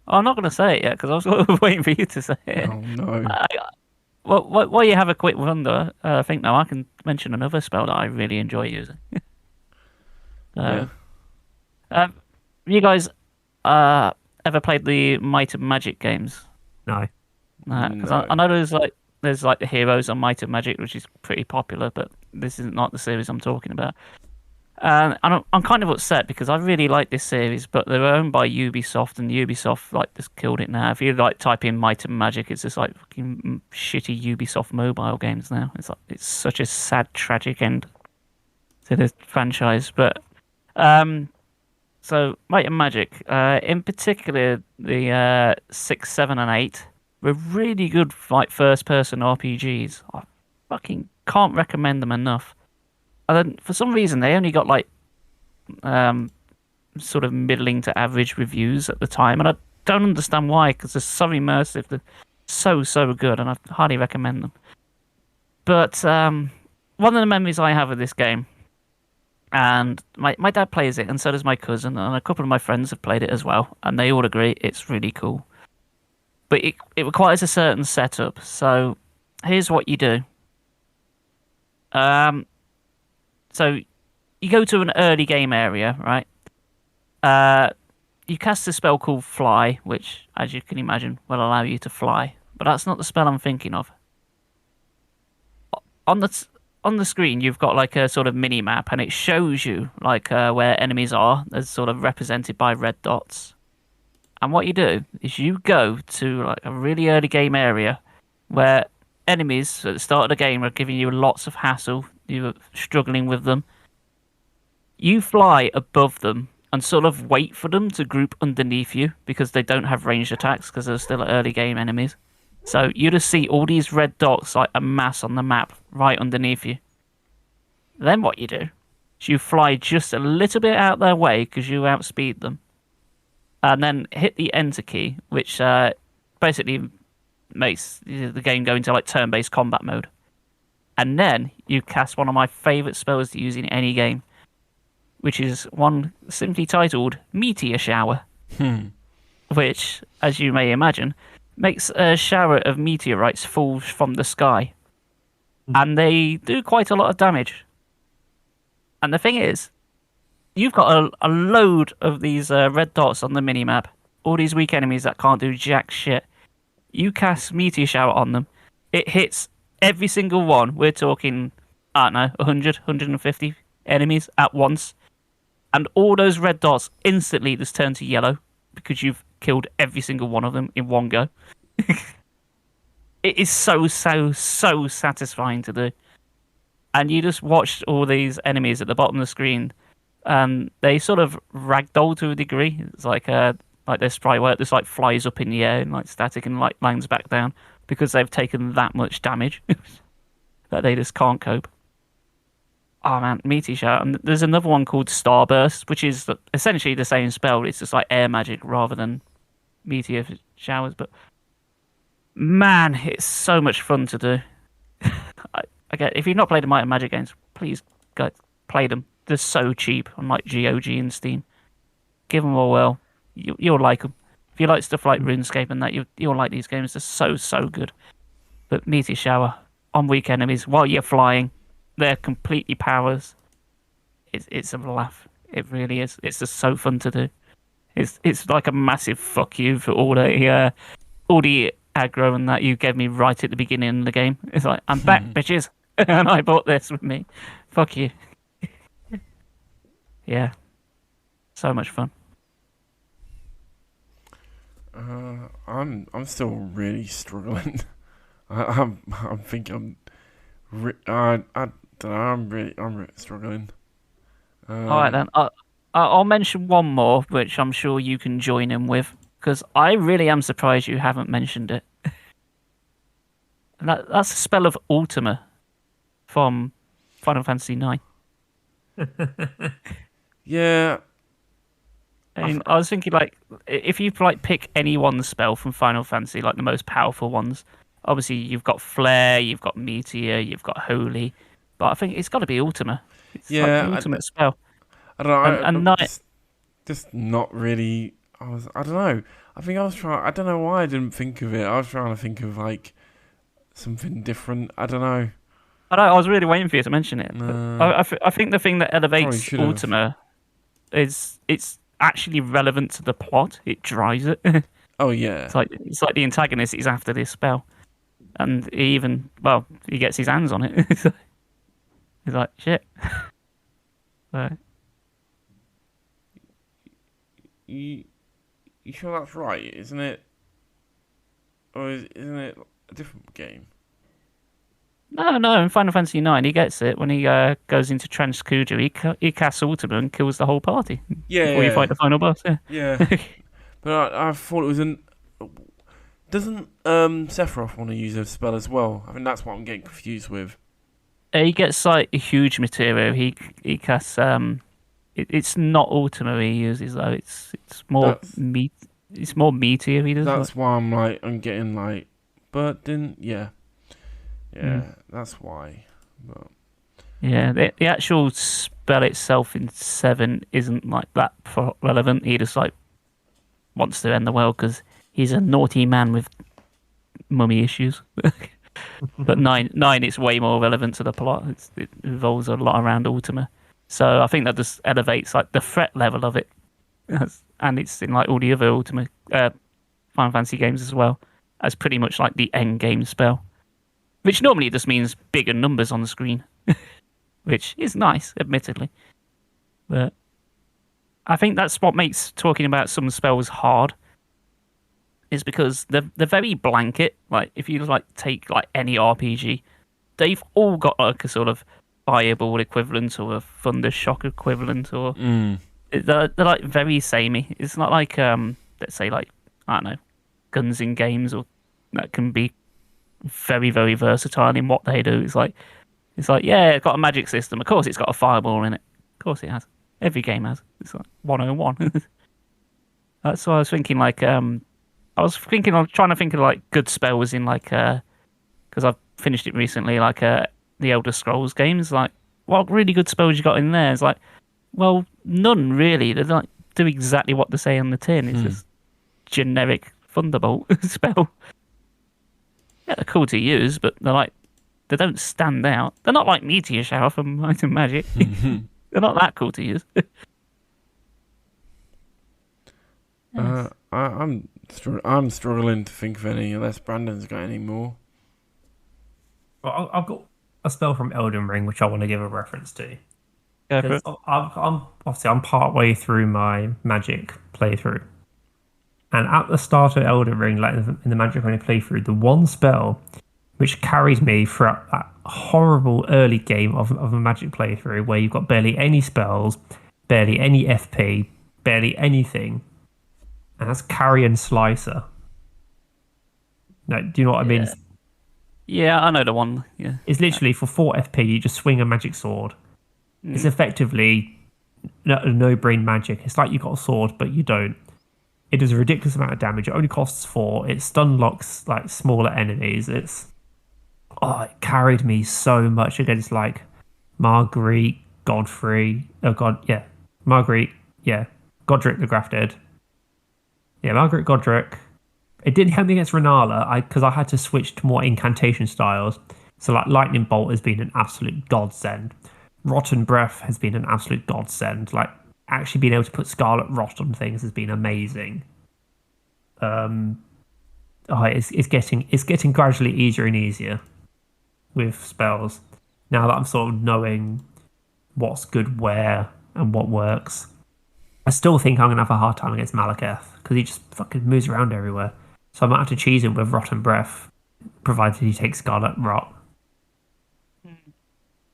I'm not going to say it yet because I was sort of waiting for you to say it. Oh no. While you have a quick wonder, I think now I can mention another spell that I really enjoy using. Yeah. You guys ever played the Might and Magic games? No. Because No. I know there's like the Heroes on Might and Magic, which is pretty popular, but this is not the series I'm talking about. And I'm kind of upset because I really like this series, but they're owned by Ubisoft, and Ubisoft like just killed it now. If you like type in Might and Magic, it's just like fucking shitty Ubisoft mobile games now. It's such a sad, tragic end to this franchise. But so Might and Magic, in particular the 6, 7, and 8, were really good like first-person RPGs. I fucking can't recommend them enough. And then for some reason they only got like sort of middling to average reviews at the time, and I don't understand why, because they're so immersive, they're so good, and I highly recommend them. But one of the memories I have of this game, and my dad plays it, and so does my cousin, and a couple of my friends have played it as well, and they all agree it's really cool. But it requires a certain setup, so here's what you do. So you go to an early game area, right? You cast a spell called Fly, which, as you can imagine, will allow you to fly. But that's not the spell I'm thinking of. On the screen, you've got like a sort of mini map, and it shows you like where enemies are. They're sort of represented by red dots. And what you do is you go to like a really early game area where enemies at the start of the game are giving you lots of hassle. You're struggling with them. You fly above them and sort of wait for them to group underneath you because they don't have ranged attacks because they're still early game enemies. So you just see all these red dots like a mass on the map right underneath you. Then what you do is you fly just a little bit out their way because you outspeed them. And then hit the enter key, which basically makes the game go into like turn-based combat mode. And then you cast one of my favourite spells to use in any game, which is one simply titled Meteor Shower, which, as you may imagine, makes a shower of meteorites fall from the sky. And they do quite a lot of damage. And the thing is, you've got a load of these red dots on the minimap, all these weak enemies that can't do jack shit. You cast Meteor Shower on them, it hits every single one. We're talking, I don't know, 100, 150 enemies at once. And all those red dots instantly just turn to yellow because you've killed every single one of them in one go. It is so satisfying to do. And you just watch all these enemies at the bottom of the screen, and they sort of ragdoll to a degree. It's like like their sprite where it just like flies up in the air and like static and like lands back down because they've taken that much damage that they just can't cope. Oh man, Meteor Shower. And there's another one called Starburst, which is essentially the same spell. It's just like air magic rather than meteor showers. But man, it's so much fun to do. Again, if you've not played the Might and Magic games, please go play them. They're so cheap on like GOG and Steam. Give them a whirl. You'll like them. If you like stuff like RuneScape and that, you'll like these games. They're so good. But Meteor Shower on weak enemies while you're flying, they're completely powerless. It's a laugh. It really is. It's just so fun to do. It's like a massive fuck you for all the aggro and that you gave me right at the beginning of the game. It's like, I'm back, bitches, and I bought this with me. Fuck you. Yeah, so much fun. I'm still really struggling. I think I don't know. I'm really struggling. All right then. I'll mention one more, which I'm sure you can join in with, because I really am surprised you haven't mentioned it. And that's the spell of Ultima from Final Fantasy IX. Yeah. And I was thinking, like, if you like pick any one spell from Final Fantasy, like the most powerful ones, obviously you've got Flare, you've got Meteor, you've got Holy, but I think it's got to be Ultima. It's like the ultimate spell. I don't know. And just not really. I don't know. I think I was trying. I don't know why I didn't think of it. I was trying to think of like something different. I don't know. I was really waiting for you to mention it. I think the thing that elevates Ultima is it's actually relevant to the plot. It drives it. Oh yeah. It's like the antagonist is after this spell, and he gets his hands on it. He's like shit. Right. You sure that's right? Isn't it? Or isn't it a different game? No. In Final Fantasy IX, he gets it when he goes into Transkuja. He casts Ultima and kills the whole party. Yeah. Before you fight the final boss. Yeah. But I thought it was an. Doesn't Sephiroth want to use a spell as well? I think that's what I'm getting confused with. He gets like a huge material. He casts it's not Ultima he uses though. It's more It's more Meteor. He does. That's why I'm getting like, but didn't that's why. But yeah, the actual spell itself in 7 isn't like that relevant. He just like wants to end the world because he's a naughty man with mummy issues. But 9, it's way more relevant to the plot. It revolves a lot around Ultima. So I think that just elevates like the threat level of it, and it's in like all the other Ultima Final Fantasy games as well as pretty much like the end game spell, which normally just means bigger numbers on the screen, which is nice, admittedly. But I think that's what makes talking about some spells hard. Is because they're very blanket. Like if you like take like any RPG, they've all got like a sort of fireball equivalent or a thunder shock equivalent, or they're like very samey. It's not like let's say like I don't know, guns in games or that can be very very versatile in what they do. It's like yeah, it's got a magic system. Of course, it's got a fireball in it. Of course, it has. Every game has. It's like 101. That's why I was thinking like I'm trying to think of like good spells in like because I've finished it recently, like the Elder Scrolls games. Like, what really good spells you got in there? It's like, well, none really. They like do exactly what they say on the tin. It's just generic Thunderbolt spell. Yeah, they're cool to use, but they don't stand out. They're not like Meteor Shower from Might and Magic. They're not that cool to use. Yes. I'm struggling to think of any unless Brandon's got any more. Well, I've got a spell from Elden Ring which I want to give a reference to. Go for it. I'm part way through my Magic playthrough, and at the start of Elden Ring, like in the Magic only playthrough, the one spell which carried me throughout that horrible early game of a Magic playthrough where you've got barely any spells, barely any FP, barely anything. and that's Carrion Slicer. No, do you know what I mean? Yeah, I know the one. Yeah. It's literally for 4 FP, you just swing a magic sword. It's effectively no-brain magic. It's like you got a sword, but you don't. It does a ridiculous amount of damage. It only costs 4. It stun locks like smaller enemies. It carried me so much against like Marguerite, Godfrey. Oh god, yeah, Marguerite, yeah, Godric the Grafted. Yeah, Margaret Godric. It didn't help me against Renala because I had to switch to more incantation styles. So like Lightning Bolt has been an absolute godsend. Rotten Breath has been an absolute godsend. Like actually being able to put Scarlet Rot on things has been amazing. It's getting gradually easier and easier with spells. Now that I'm sort of knowing what's good where and what works. I still think I'm going to have a hard time against Malekith because he just fucking moves around everywhere. So I might have to cheese him with Rotten Breath, provided he takes Scarlet Rot.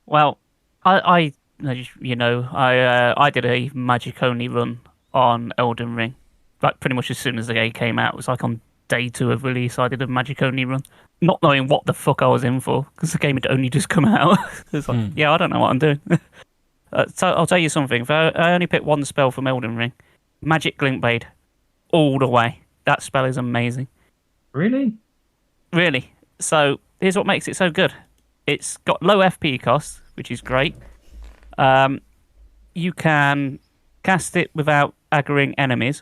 Well, I did a magic only run on Elden Ring. Like pretty much as soon as the game came out, it was like on day 2 of release. I did a magic only run, not knowing what the fuck I was in for because the game had only just come out. It's like, yeah, I don't know what I'm doing. So I'll tell you something. If I only picked one spell from Elden Ring, Magic Glint Blade, all the way. That spell is amazing. Really? Really. So here's what makes it so good. It's got low FP cost, which is great. You can cast it without aggroing enemies.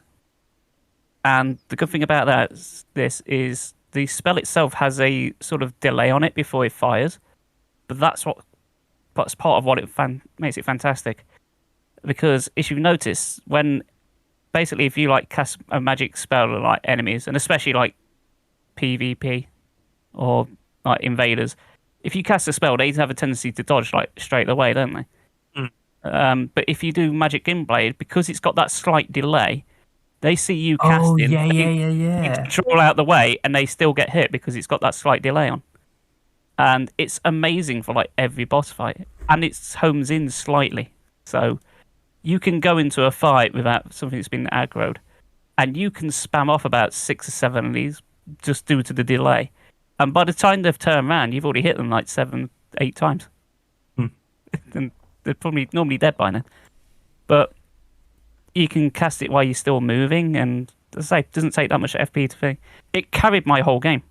And the good thing about this is the spell itself has a sort of delay on it before it fires. But that's part of what makes it fantastic. Because if you notice, if you like cast a magic spell on like enemies, and especially like PvP or like invaders, if you cast a spell, they have a tendency to dodge like straight away, don't they? But if you do Magic Glint Blade, because it's got that slight delay, they see you casting, you control out the way, and they still get hit because it's got that slight delay on. And it's amazing for like every boss fight, and it homes in slightly, so you can go into a fight without something that's been aggroed, and you can spam off about 6 or 7 of these just due to the delay. And by the time they've turned around, you've already hit them like 7, 8 times. And they're probably normally dead by now. But you can cast it while you're still moving, and as I say, it doesn't take that much FP to think. It carried my whole game.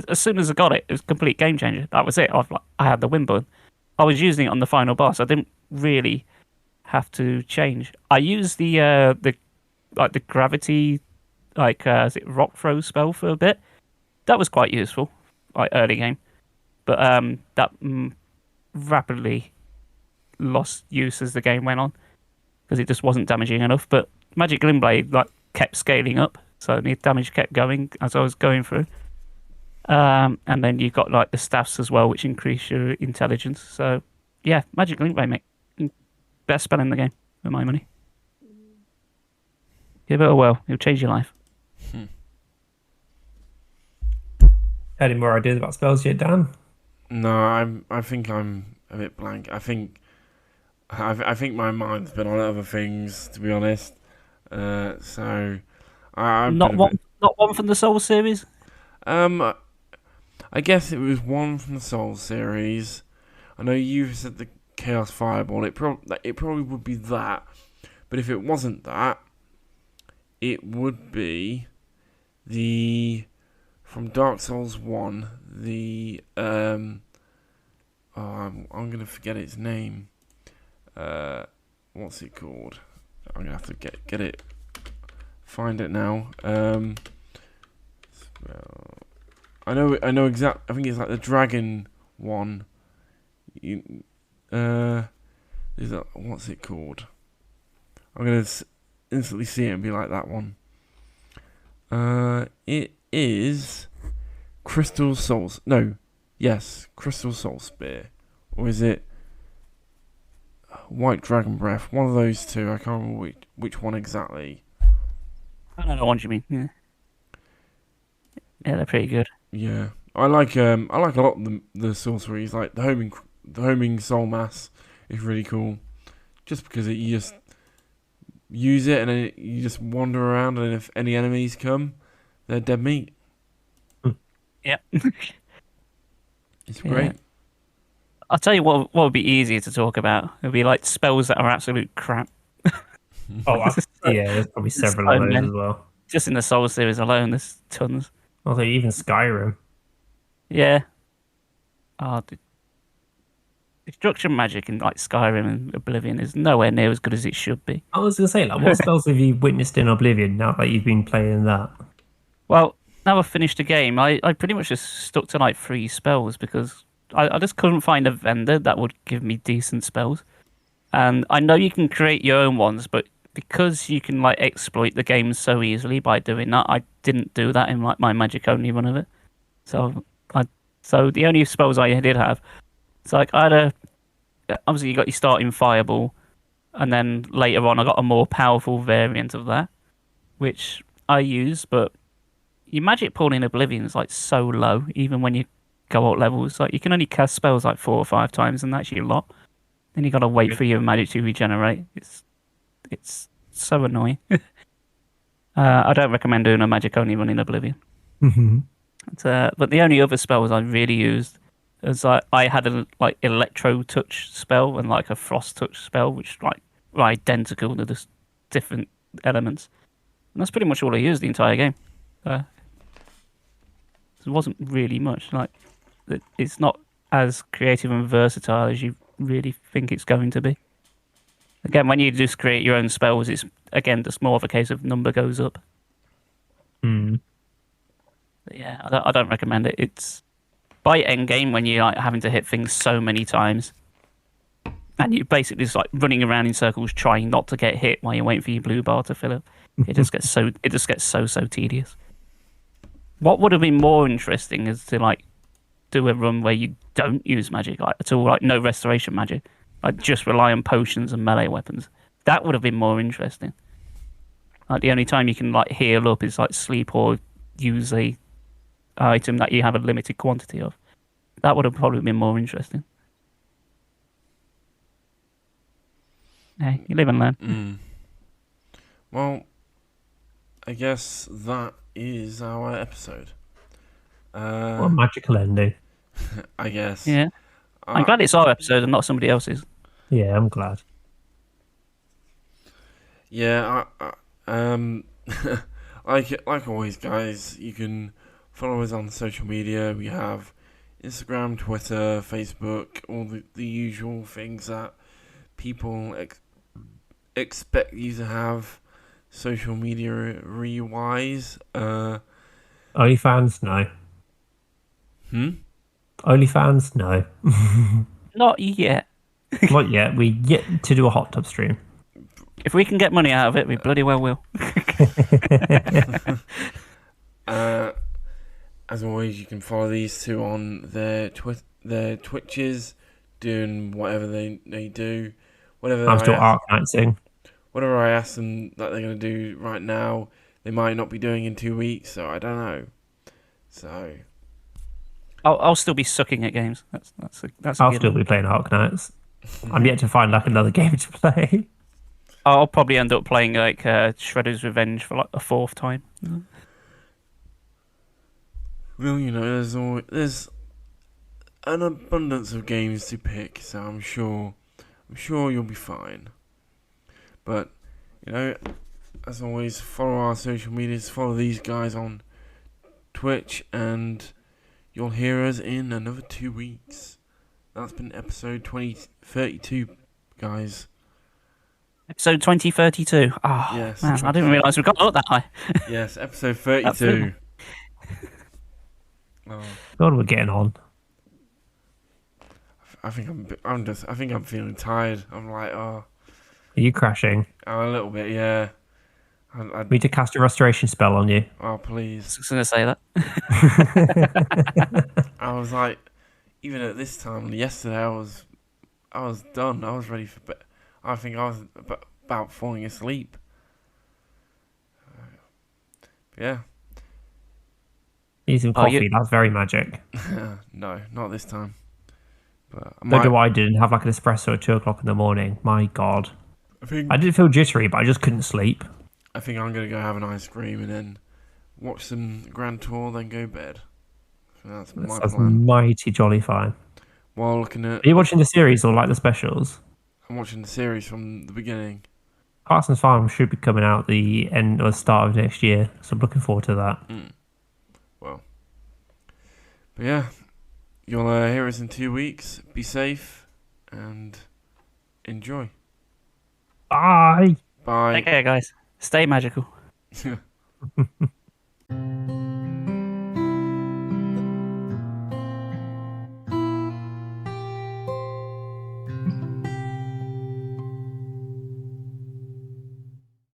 As soon as I got it, it was a complete game changer. That was it. I had the win button. I was using it on the final boss. I didn't really have to change. I used the gravity, is it rock throw spell for a bit. That was quite useful, like early game. But that rapidly lost use as the game went on because it just wasn't damaging enough. But Magic Glint Blade kept scaling up, so the damage kept going as I was going through. And then you've got like the staffs as well, which increase your intelligence. So yeah, Magic Glint Blade, mate, best spell in the game for my money. Give it a whirl; it'll change your life. Any more ideas about spells yet, Dan? No, I think I'm a bit blank. I think my mind's been on other things, to be honest. So I'm not one from the Soul series. I guess it was one from the Soul series. I know you said the Chaos Fireball. It probably would be that, but if it wasn't that, it would be from Dark Souls 1, I'm gonna forget its name. What's it called? I'm gonna have to get it. Find it now. I know exact. I think it's like the dragon one. Is that what's it called? I'm gonna instantly see it and be like that one. It is Crystal Souls. No, yes, Crystal Soul Spear, or is it White Dragon Breath? One of those two. I can't remember which one exactly. I don't know what you mean. Yeah, they're pretty good. Yeah, I like a lot of the sorceries. Like the homing soul mass is really cool, just because you use it, and then you just wander around, and if any enemies come, they're dead meat. Yep. It's great. I'll tell you what would be easier to talk about. It would be like spells that are absolute crap. There's probably several of those as well. Just in the Soul series alone, there's tons. Although even Skyrim. Yeah. The destruction magic in like Skyrim and Oblivion is nowhere near as good as it should be. I was going to say, like, what spells have you witnessed in Oblivion now that you've been playing that? Well, now I've finished the game, I pretty much just stuck to like 3 spells because I just couldn't find a vendor that would give me decent spells. And I know you can create your own ones, but because you can like exploit the game so easily by doing that, I didn't do that in like my magic only run of it. So the only spells I did have, it's like obviously you got your starting fireball, and then later on I got a more powerful variant of that, which I use, but your magic pool in Oblivion is like so low, even when you go up levels. Like you can only cast spells like 4 or 5 times, and that's your lot. Then you gotta wait for your magic to regenerate. It's so annoying. I don't recommend doing a magic only run in Oblivion. Mm-hmm. But the only other spells I really used is like I had a like electro touch spell and like a frost touch spell, which like were identical to just different elements. And that's pretty much all I used the entire game. It wasn't really much. Like it's not as creative and versatile as you really think it's going to be. Again, when you just create your own spells, it's again just more of a case of number goes up. Mm. But yeah, I don't recommend it. It's by end game when you're like having to hit things so many times, and you're basically just like running around in circles trying not to get hit while you're waiting for your blue bar to fill up. It just gets so tedious. What would have been more interesting is to like do a run where you don't use magic like at all, like no restoration magic, like just rely on potions and melee weapons. That would have been more interesting. Like the only time you can like heal up is like sleep or use a item that you have a limited quantity of. That would have probably been more interesting. Hey, you live and learn. Well, I guess that is our episode. What a magical ending. I guess. Yeah. I'm glad it's our episode and not somebody else's. Yeah, I'm glad. Yeah, like always, guys, you can follow us on social media. We have Instagram, Twitter, Facebook, all the usual things that people expect you to have social media-wise. OnlyFans, no. OnlyFans, no. Not yet. Not yet. We yet to do a hot tub stream. If we can get money out of it, we bloody well will. As always, you can follow these two on their Twitches, doing whatever they do. I'm still Arknightsing. Whatever I ask them that they're going to do right now, they might not be doing in 2 weeks, so I don't know. So I'll still be sucking at games. That's. I'll still be playing Arknights. I'm yet to find like another game to play. I'll probably end up playing like Shredder's Revenge for like a 4th time. Well, you know, there's an abundance of games to pick, so I'm sure you'll be fine. But, you know, as always, follow our social medias, follow these guys on Twitch, and you'll hear us in another 2 weeks. That's been episode 2032, guys. Episode 2032. Oh, yes. Man, I didn't realise we got up that high. Yes, episode 32. Oh. God, we're getting on. I think I'm feeling tired. I'm like, oh. Are you crashing? A little bit, yeah. I need to cast a restoration spell on you. Oh, please. I was going to say that. I was like, even at this time yesterday, I was done. I was ready for bed. I think I was about falling asleep. Yeah. Need some coffee. That's very magic. No, not this time. But I didn't have like an espresso at 2 o'clock in the morning. My God. I did feel jittery, but I just couldn't sleep. I think I'm gonna go have an ice cream and then watch some Grand Tour, then go bed. So that's my That's plan. mighty jolly fine. While looking at, Are you watching the series or like the specials? I'm watching the series from the beginning. Carson's Farm should be coming out the end or start of next year, so I'm looking forward to that. Well, but yeah, you'll hear us in 2 weeks. Be safe and enjoy. Bye. Bye. Take care, guys. Stay magical.